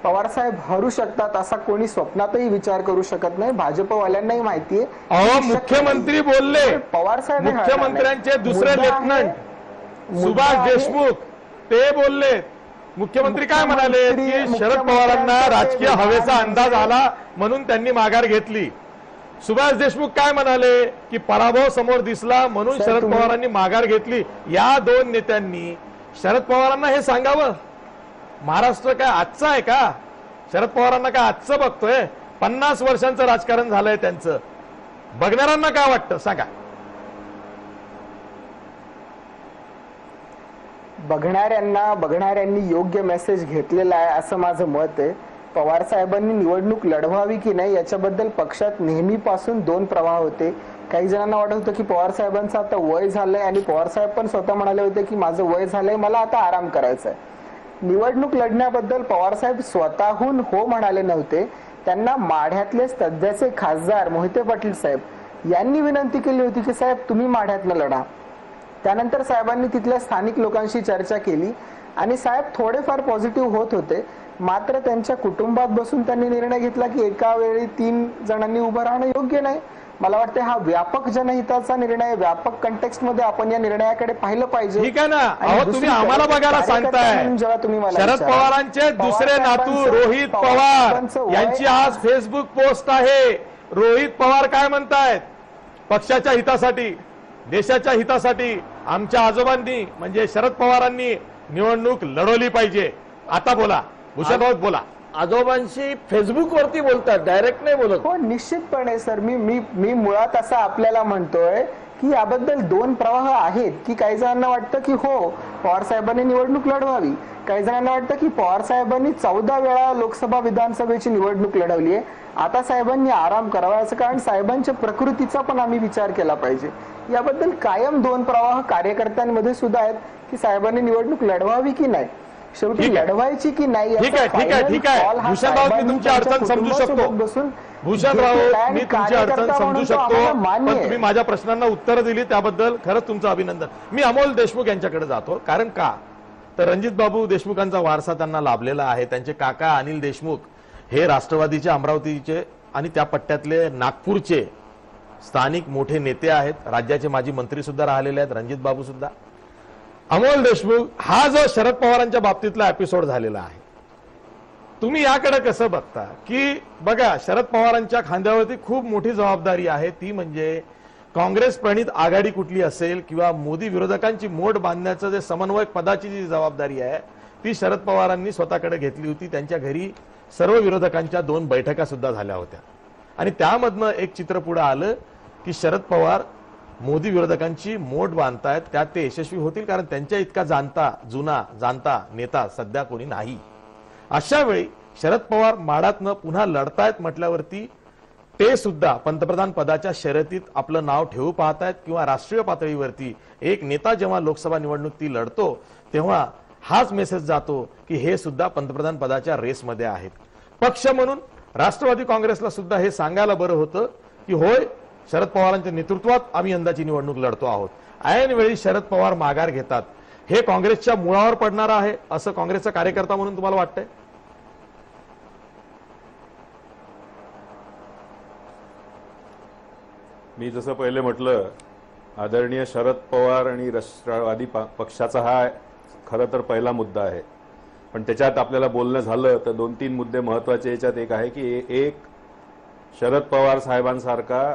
[SPEAKER 6] पवारसाहेब हरू शकतात असा कोणी स्वप्नातही विचार करू शकत नाही. भाजपवाल्यांनाही माहितीये.
[SPEAKER 1] अहो मुख्यमंत्री बोलले,
[SPEAKER 6] पवारसाहेब
[SPEAKER 1] मुख्यमंत्र्यांचे दुसरे लेफ्टनंट सुभाष देशमुख ते बोलले. मुख्यमंत्री काय म्हणाले की शरद पवारांना राजकीय हवेचा अंदाज आला म्हणून त्यांनी माघार घेतली. सुभाष देशमुख काय म्हणाले की पराभव समोर दिसला म्हणून शरद पवारांनी माघार घेतली. या दोन नेत्यांनी शरद पवारांना हे सांगावं. महाराष्ट्र काय आजचा आहे का? शरद पवारांना काय आजचं बघतोय? 50 वर्षांचं राजकारण झालंय त्यांचं. बघणाऱ्यांना काय वाटतं सांगा?
[SPEAKER 6] बघणाऱ्यांनी योग्य मेसेज घेतलेला आहे असं माझं मत आहे. पवार साहेबांनी निवडणूक लढवावी की नाही याच्याबद्दल पक्षात नेहमीपासून दोन प्रवाह होते. काही जणांना वाटत होतं की पवार साहेबांचं आता वय झालंय आणि पवार साहेब पण स्वतः म्हणाले होते की माझं वय झालंय, मला आता आराम करायचा आहे. निवडणूक लढण्याबद्दल पवार साहेब स्वतःहून हो म्हणाले नव्हते. त्यांना माढ्यातले सध्याचे खासदार मोहिते पाटील साहेब यांनी विनंती केली होती की साहेब तुम्ही माढ्यातनं लढा. त्यानंतर साहेबांनी तिथल्या स्थानिक लोकांशी चर्चा केली आणि साहेब थोडेफार पॉझिटिव्ह होत होते. मात्र त्यांच्या कुटुंबात बसून त्यांनी निर्णय घेतला की एका वेळी 3 जणांनी उभं राहणं योग्य नाही. मला वाटतं हा व्यापक जनहिताचा निर्णय, व्यापक कंटेक्स्ट मध्ये आपण या निर्णयाकडे पाहिलं पाहिजे.
[SPEAKER 1] ठीक आहे ना. अहो तुम्ही आम्हाला बघायला सांगताय.
[SPEAKER 6] जेव्हा तुम्ही मला
[SPEAKER 1] शरद पवारांचे दुसरे नातू रोहित पवार यांची आज फेसबुक पोस्ट आहे. रोहित पवार काय म्हणतायत? पक्षाच्या हितासाठी, देशाच्या हितासाठी आमच्या आजोबांनी म्हणजे शरद पवारांनी निवडणूक लढवली पाहिजे. आता बोला भूषण राऊत, बोला.
[SPEAKER 5] आजोबांशी फेसबुक वरती बोलतात, डायरेक्ट नाही बोलत.
[SPEAKER 6] हो निश्चितपणे सर. मी मुळात असं आपल्याला म्हणतोय की याबद्दल दोन प्रवाह आहेत. की काही जणांना वाटतं की हो पवार साहेबांनी निवडणूक लढवावी, काही जणांना वाटतं की पवार साहेबांनी 14 वेळा लोकसभा विधानसभेची निवडणूक लढवली आहे, आता साहेबांनी आराम करावा. असं कारण साहेबांच्या प्रकृतीचा पण आम्ही विचार केला पाहिजे. याबद्दल कायम दोन प्रवाह कार्यकर्त्यांमध्ये सुद्धा आहेत की साहेबांनी निवडणूक लढवावी की नाही, शेवटी लढवायची की नाही.
[SPEAKER 1] ठीक आहे. भूषण राऊत मी तुमची अडचण समजू शकतो. भूषण राऊत मी तुमची अडचण समजू शकतो, पण तुम्ही माझ्या प्रश्नांना उत्तरं दिली त्याबद्दल खरंच तुमचं अभिनंदन. मी अमोल देशमुख यांच्याकडे जातो. कारण का तर रणजित बाबू देशमुखांचा वारसा त्यांना लाभलेला आहे. त्यांचे काका अनिल देशमुख हे राष्ट्रवादीचे, अमरावतीचे आणि त्या पट्ट्यातले नागपूरचे स्थानिक मोठे नेते आहेत. राज्याचे माजी मंत्री सुद्धा राहिलेले आहेत, रणजित बाबू सुद्धा. अमोल देशमुख हा जो शरद पवारांच्या बाबतीतला एपिसोड झालेला आहे, तुम्ही याकडे कसं बघता? की बघा शरद पवारांच्या खांद्यावरती खूप मोठी जबाबदारी आहे. ती म्हणजे काँग्रेस प्रणित आघाडी कुठली असेल किंवा मोदी विरोधकांची मोड बांधण्याचं जे समन्वयक पदाची जी जबाबदारी आहे ती शरद पवारांनी स्वतःकडे घेतली होती. त्यांच्या घरी सर्व विरोधकांच्या 2 बैठका सुद्धा झाल्या होत्या आणि त्यामधनं एक चित्र पुढे आलं की शरद पवार मोदी विरोधकांची मोड बांधतायत. त्यात ते यशस्वी होतील कारण त्यांच्या इतका जाणता नेता सध्या कोणी नाही. अशा वेळी शरद पवार माडातनं पुन्हा लढतायत म्हटल्यावरती ते सुद्धा पंतप्रधान पदाच्या शर्यतीत आपलं नाव ठेवू पाहतायत किंवा राष्ट्रीय पातळीवरती एक नेता जेव्हा लोकसभा निवडणूक ती लढतो तेव्हा हाच मेसेज जातो की हे सुद्धा पंतप्रधान पदाच्या रेसमध्ये आहेत. पक्ष म्हणून राष्ट्रवादी काँग्रेसला सुद्धा हे सांगायला बरं होतं की होय शरद पवारांच्या नेतृत्वात आम्ही यंदाची निवडणूक लढतो आहोत. ऐन वेळी शरद पवार माघार घेतात. हे काँग्रेसच्या मुळावर पडणार आहे असं काँग्रेसचा कार्यकर्ता म्हणून तुम्हाला वाटतंय?
[SPEAKER 4] मी जसं पहिले म्हटलं, आदरणीय शरद पवार आणि राष्ट्रवादी पक्षाचा हा खरं तर पहिला मुद्दा आहे. पण त्याच्यात आपल्याला बोलणं झालं तर 2-3 मुद्दे महत्वाचे. याच्यात एक आहे की एक शरद पवार साहेबांसारखा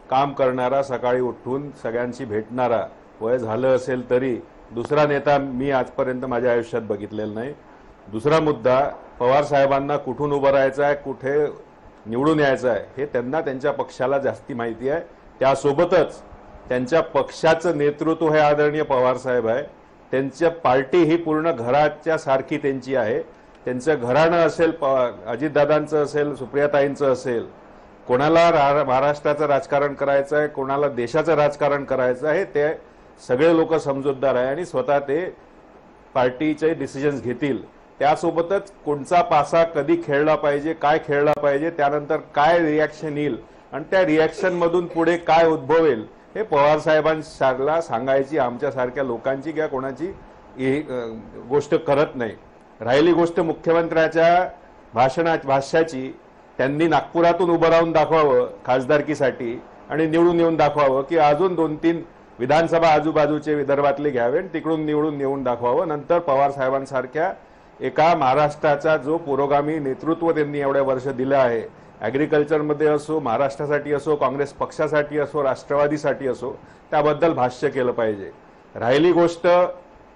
[SPEAKER 4] काम करणारा, सकाळी उठून सगळ्यांशी भेटणारा, वय झालं असेल तरी दुसरा नेता मी आजपर्यंत माझ्या आयुष्यात बघितलेला नाही. दुसरा मुद्दा, पवार साहेबांना कुठून उभं राहायचं आहे, कुठे निवडून यायचं आहे हे त्यांना, त्यांच्या पक्षाला जास्ती माहिती आहे. त्यासोबतच त्यांच्या पक्षाचं नेतृत्व हे आदरणीय पवार साहेब आहे. त्यांच्या पार्टी ही पूर्ण घराच्या सारखी त्यांची आहे. त्यांचं घराणं असेल, अजितदादांचं असेल, सुप्रियाताईंचं असेल, कोणाला महाराष्ट्राचं राजकारण करायचं आहे, कोणाला देशाचं राजकारण करायचं आहे, ते सगळे लोक समजूतदार आहे आणि स्वतः ते पार्टीचे डिसिजन्स घेतील. त्यासोबतच कोणचा पासा कधी खेळला पाहिजे, काय खेळला पाहिजे, त्यानंतर काय रिॲक्शन येईल आणि त्या रिॲक्शन मधून पुढे काय उद्भवेल हे पवार साहेबांना सांगायची आमच्यासारख्या लोकांची किंवा कोणाची गोष्ट करत नाही. राहिली गोष्ट मुख्यमंत्र्याच्या भाष्याची त्यांनी नागपुरातून उभं राहून दाखवावं खासदारकीसाठी आणि निवडून येऊन दाखवावं, की अजून 2-3 विधानसभा आजूबाजूचे विदर्भातले घ्यावे आणि तिकडून निवडून येऊन दाखवावं. नंतर पवार साहेबांसारख्या एका महाराष्ट्राचा जो पुरोगामी नेतृत्व त्यांनी एवढ्या वर्ष दिलं आहे, ॲग्रिकल्चरमध्ये असो, महाराष्ट्रासाठी असो, काँग्रेस पक्षासाठी असो, राष्ट्रवादीसाठी असो, त्याबद्दल भाष्य केलं पाहिजे. राहिली गोष्ट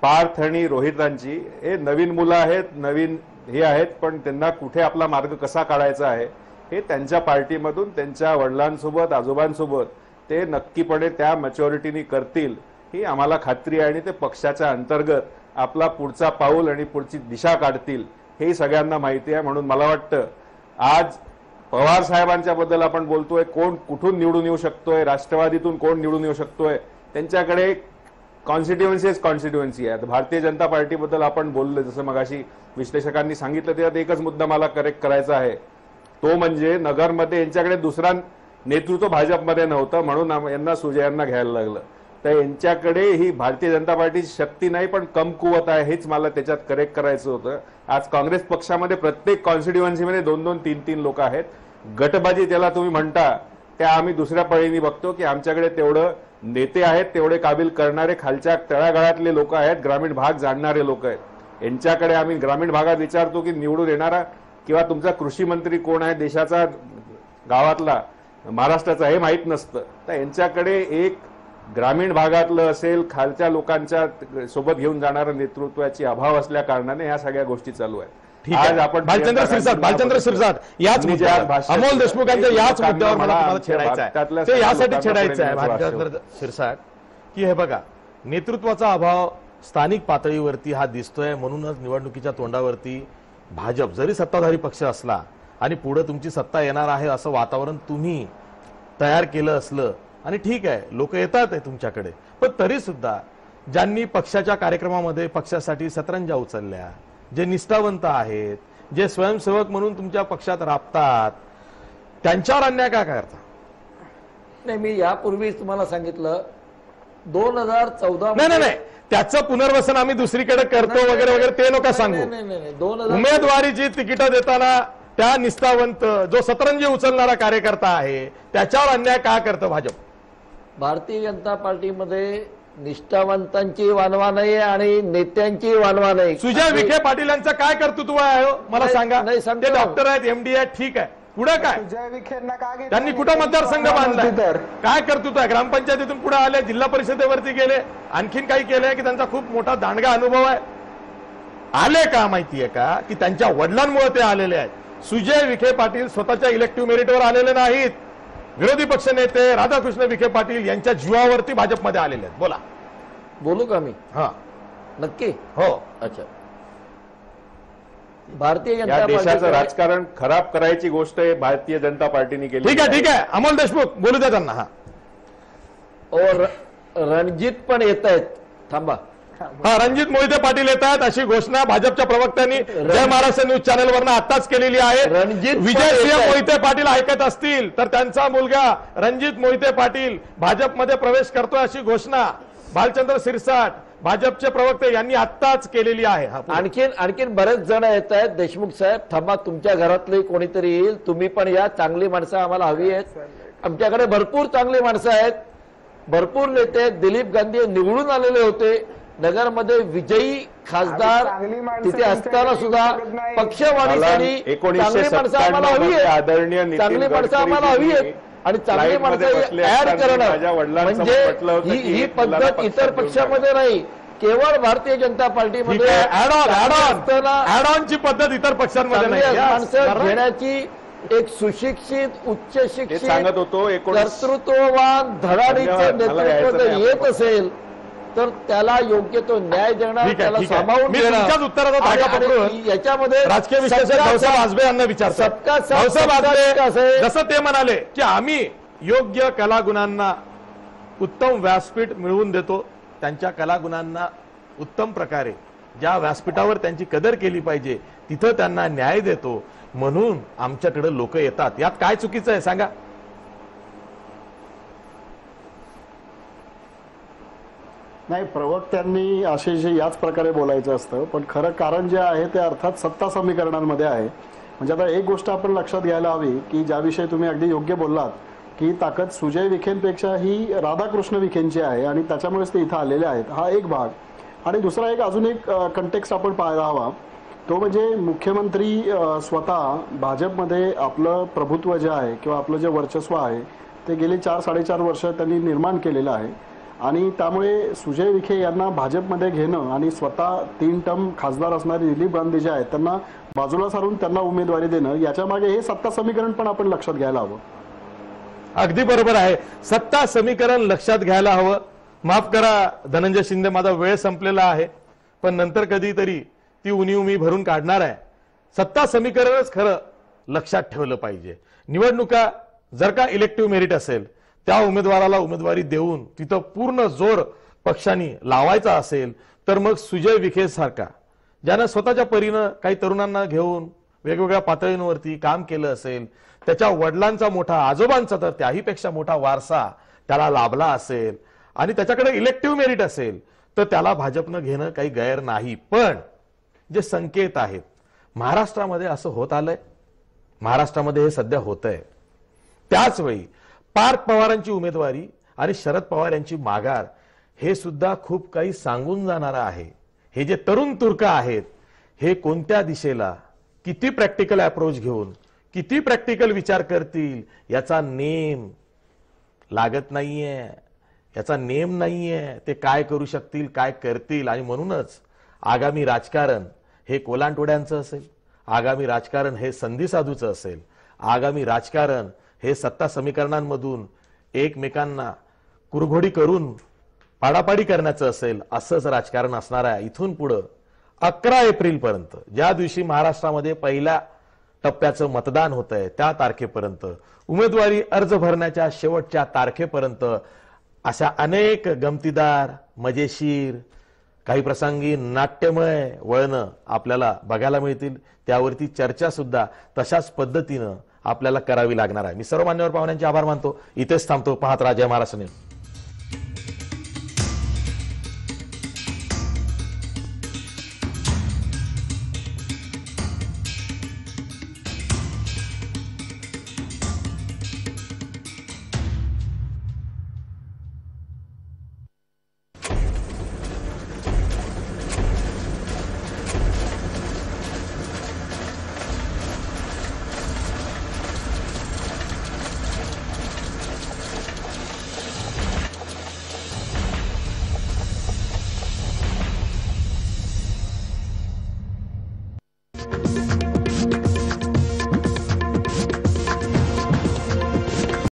[SPEAKER 4] पार्थ आणि रोहितांची, हे नवीन मुलं आहेत, नवीन हे आहेत, पण त्यांना कुठे आपला मार्ग कसा काढायचा आहे हे त्यांच्या पार्टीमधून त्यांच्या वडिलांसोबत आजोबांसोबत ते नक्कीपणे त्या मॅच्युरिटीनी करतील ही आम्हाला खात्री आहे. आणि ते पक्षाच्या अंतर्गत आपला पुढचा पाऊल आणि पुढची दिशा काढतील हे सगळ्यांना माहिती आहे. म्हणून मला वाटतं आज पवार साहेबांच्या बद्दल आपण बोलतोय, कोण कुठून निवडून येऊ शकतोय, राष्ट्रवादीतून कोण निवडून येऊ शकतोय, त्यांच्याकडे कॉन्स्टिट्युएन्सी आहे. भारतीय जनता पार्टीबद्दल आपण बोललो, जसं मगाशी विश्लेषकांनी सांगितलं, त्यात एकच मुद्दा मला करेक्ट करायचा आहे, तो म्हणजे नगरमध्ये यांच्याकडे दुसरा नेतृत्व भाजपमध्ये नव्हतं, म्हणून यांना सुजयांना घ्यायला लागलं. तर यांच्याकडे ही भारतीय जनता पार्टीची शक्ती नाही पण कमकुवत आहे, हेच मला त्याच्यात करेक्ट करायचं होतं. आज काँग्रेस पक्षामध्ये प्रत्येक कॉन्स्टिट्युएन्सीमध्ये 2-2, 3-3 लोक आहेत. गटबाजी त्याला तुम्ही म्हणता, त्या आम्ही दुसऱ्या पळीने बघतो की आमच्याकडे तेवढं नेते आहेत, तेवढे काबिल करणारे खालच्या तळागाळातले लोक आहेत, ग्रामीण भाग जाणणारे लोक आहेत. यांच्याकडे आम्ही ग्रामीण भागात विचारतो की निवडून येणारा किंवा तुमचा कृषी मंत्री कोण आहे देशाचा, गावातला, महाराष्ट्राचा, हे माहीत नसतं. तर यांच्याकडे एक ग्रामीण भागातलं असेल, खालच्या लोकांच्या सोबत घेऊन जाणारं नेतृत्वाची अभाव असल्या कारणाने ह्या सगळ्या गोष्टी चालू आहेत.
[SPEAKER 1] आज आपण भालचंद्र शिरसाट याच मुद्द्यावर, अमोल देशमुखांच्या याच मुद्द्यावर मला तुम्हाला छेडायचं आहे, ते यासाठी छेडायचं आहे भालचंद्र शिरसाट, की हे बघा, नेतृत्वाचा अभाव स्थानिक पातळीवरती हा दिसतोय. म्हणूनच निवडणुकीच्या तोंडावरती भाजप जरी सत्ताधारी पक्ष असला आणि पुढे तुमची सत्ता येणार आहे असं वातावरण तुम्ही तयार केलं असलं, आणि ठीक आहे लोक येतात आहे तुमच्याकडे, पण तरी सुद्धा ज्यांनी पक्षाच्या कार्यक्रमामध्ये पक्षासाठी सतरंजा उचलल्या, जे निष्ठावंत आहेत, जे स्वयंसेवक म्हणून तुमच्या पक्षात राबतात, त्यांच्यावर अन्याय का करता?
[SPEAKER 5] नाही, मी यापूर्वीच तुम्हाला सांगितलं 2014
[SPEAKER 1] नाही, त्याचं पुनर्वसन आम्ही दुसरीकडे करतो वगैरे वगैरे, ते नका सांगू.
[SPEAKER 5] 2000
[SPEAKER 1] उमेदवारीची तिकीटं देताना त्या निष्ठावंत जो सतरंजी उचलणारा कार्यकर्ता आहे त्याच्यावर अन्याय का करतं भाजप?
[SPEAKER 5] भारतीय जनता पार्टीमध्ये निष्ठावंतांची वानवा नाही आणि नेत्यांची वानवा नाही.
[SPEAKER 1] सुजय विखे पाटील यांचं काय कर्तृत्व आहे मला सांगा?
[SPEAKER 5] नाही,
[SPEAKER 1] ते डॉक्टर आहेत, MD आहेत, ठीक आहे, पुढे काय?
[SPEAKER 6] सुजय विखेंना का घेतलं?
[SPEAKER 1] त्यांनी कुठं मतदारसंघ बांधलाय? काय कर्तृत्व आहे? ग्रामपंचायतीतून पुढे आले, जिल्हा परिषदेवरती गेले, आणखीन काही केलंय की त्यांचा खूप मोठा दांडगा अनुभव आहे? आले का माहितीये का की त्यांच्या वडिलांमुळे ते आलेले आहेत. सुजय विखे पाटील स्वतःच्या इलेक्टिव्ह मेरिटवर आलेले नाहीत, विरोधी पक्ष नेते राधाकृष्ण विखे पाटील यांच्या जीवावरती भाजपमध्ये आलेले आहेत. बोला,
[SPEAKER 5] बोलू का मी?
[SPEAKER 1] हा,
[SPEAKER 5] नक्की.
[SPEAKER 1] हो.
[SPEAKER 5] अच्छा, भारतीय
[SPEAKER 4] या
[SPEAKER 5] जनता
[SPEAKER 4] देशाचं
[SPEAKER 5] पार्टी
[SPEAKER 4] राजकारण खराब करायची गोष्ट आहे भारतीय जनता पार्टीने केली.
[SPEAKER 1] ठीक आहे, अमोल देशमुख बोलू द्या त्यांना.
[SPEAKER 5] और रणजित पण येत आहेत, थांबा.
[SPEAKER 1] हा, रणजित मोहिते पाटील येत आहेत अशी घोषणा भाजपच्या प्रवक्त्यांनी जय महाराष्ट्र न्यूज चॅनलवरनं आताच केलेली आहे.
[SPEAKER 5] रणजित
[SPEAKER 1] विजय सिंह मोहिते पाटील ऐकत असतील तर त्यांचा मुलगा रणजित मोहिते पाटील भाजपमध्ये प्रवेश करतोय अशी घोषणा भालचंद्र शिरसाट भाजपचे प्रवक्ते यांनी आत्ताच केलेली आहे.
[SPEAKER 5] आणखीन बरेच जण येत आहेत. देशमुख साहेब थांबा, तुमच्या घरातले कोणीतरी येईल, तुम्ही पण या. चांगली माणसं आम्हाला हवी आहेत, आमच्याकडे भरपूर चांगली माणसं आहेत, भरपूर नेते आहेत. दिलीप गांधी निवडून आलेले होते, नगरमध्ये विजयी खासदार तिथे असताना सुद्धा पक्षवाढीसाठी चांगली माणसं आम्हाला हवी आहेत, चांगली माणसं आम्हाला हवी आहेत. आणि चांगली माणसं ऍड करणं म्हणजे ही पद्धत इतर पक्षामध्ये नाही, केवळ भारतीय जनता पार्टीमध्ये
[SPEAKER 1] ऍड ऑनची पद्धत इतर पक्षांमध्ये नाही.
[SPEAKER 5] माणसं घेण्याची एक सुशिक्षित, उच्च शिक्षित,
[SPEAKER 4] सांगत होतो
[SPEAKER 5] कर्तृत्वान, धडाडीचं नेतृत्व जर येत असेल तर त्याला योग्य तो न्याय देणार, त्याला सामावून
[SPEAKER 1] घेणार. उत्तराचा धागा पकडून
[SPEAKER 5] याच्यामध्ये
[SPEAKER 1] राजकीय विश्लेषक भाऊसाहेब आजबे यांना विचारतात. भाऊसाहेब आजबे जसं ते म्हणाले की आम्ही योग्य कलागुणांना उत्तम व्यासपीठ मिळवून देतो, त्यांच्या कलागुणांना उत्तम प्रकारे ज्या व्यासपीठावर त्यांची कदर केली पाहिजे तिथं त्यांना न्याय देतो, म्हणून आमच्याकडे लोक येतात. यात काय चुकीचं आहे सांगा?
[SPEAKER 7] नाही, प्रवक्त्यांनी असे याच प्रकारे बोलायचं असतं, पण खरं कारण जे आहे ते अर्थात सत्ता समीकरणांमध्ये आहे. म्हणजे आता एक गोष्ट आपण लक्षात घ्यायला हवी की ज्याविषयी तुम्ही अगदी योग्य बोललात की ताकद सुजय विखेंपेक्षा ही राधाकृष्ण विखेंची आहे आणि त्याच्यामुळेच ते इथं आलेले आहेत, हा एक भाग. आणि दुसरा एक अजून एक कंटेक्स्ट आपण पाहायला हवा, तो म्हणजे मुख्यमंत्री स्वतः भाजपमध्ये आपलं प्रभुत्व जे आहे किंवा आपलं जे वर्चस्व आहे ते गेली 4-4.5 वर्ष त्यांनी निर्माण केलेलं आहे. आणि त्यामुळे सुजय विखे यांना भाजपमध्ये घेणं आणि स्वतः 3 टर्म खासदार असणारे दिलीप गांधी जे आहेत त्यांना बाजूला सारून त्यांना उमेदवारी देणं, याच्या मागे हे सत्ता समीकरण पण आपण लक्षात घ्यायला हवं.
[SPEAKER 1] अगदी बरोबर आहे. सत्ता समीकरण लक्षात घ्यायला हवं. माफ करा धनंजय शिंदे, माझा वेळ संपलेला आहे, पण नंतर कधीतरी ती उणी भरून काढणार आहे. सत्ता समीकरणच खरं लक्षात ठेवलं पाहिजे. निवडणुका जर का इलेक्टिव्ह मेरिट असेल, त्या उमेदवाराला उमेदवारी देऊन तिथं पूर्ण जोर पक्षांनी लावायचा असेल तर मग सुजय विखे सारखा ज्यानं स्वतःच्या परीनं काही तरुणांना घेऊन वेगवेगळ्या पातळींवरती काम केलं असेल, त्याच्या वडिलांचा मोठा, आजोबांचा तर त्याहीपेक्षा मोठा वारसा त्याला लाभला असेल आणि त्याच्याकडे इलेक्टिव्ह मेरिट असेल तर त्याला भाजपनं घेणं काही गैर नाही. पण जे संकेत आहेत महाराष्ट्रामध्ये असं होत आलंय, महाराष्ट्रामध्ये हे सध्या होतंय. त्याचवेळी पार्थ पवारांची उमेदवारी आणि शरद पवार यांची माघार हे सुद्धा खूप काही सांगून जाणारं आहे. हे जे तरुण तुर्क आहेत हे कोणत्या दिशेला किती प्रॅक्टिकल अप्रोच घेऊन किती प्रॅक्टिकल विचार करतील याचा नेम लागत नाहीये, याचा नेम नाहीये. ते काय करू शकतील, काय करतील. आणि म्हणूनच आगामी राजकारण हे कोलांटोड्यांचं असेल, आगामी राजकारण हे संधी साधूचं असेल, आगामी राजकारण हे सत्ता समीकरणांमधून एकमेकांना कुरघोडी करून पाडापाडी करण्याचं असेल, असंच राजकारण असणार आहे. इथून पुढं 11 एप्रिलपर्यंत, ज्या दिवशी महाराष्ट्रामध्ये पहिल्या टप्प्याचं मतदान होत आहे त्या तारखेपर्यंत, उमेदवारी अर्ज भरण्याच्या शेवटच्या तारखेपर्यंत अशा अनेक गमतीदार, मजेशीर, काही प्रसंगी नाट्यमय वळणं आपल्याला बघायला मिळतील. त्यावरती चर्चा सुद्धा तशाच पद्धतीनं आपल्याला करावी लागणार आहे. मी सर्व मान्यवर पाहुण्यांचे आभार मानतो. इथेच थांबतो. पाहत राहा जय महाराष्ट्र न्यूज.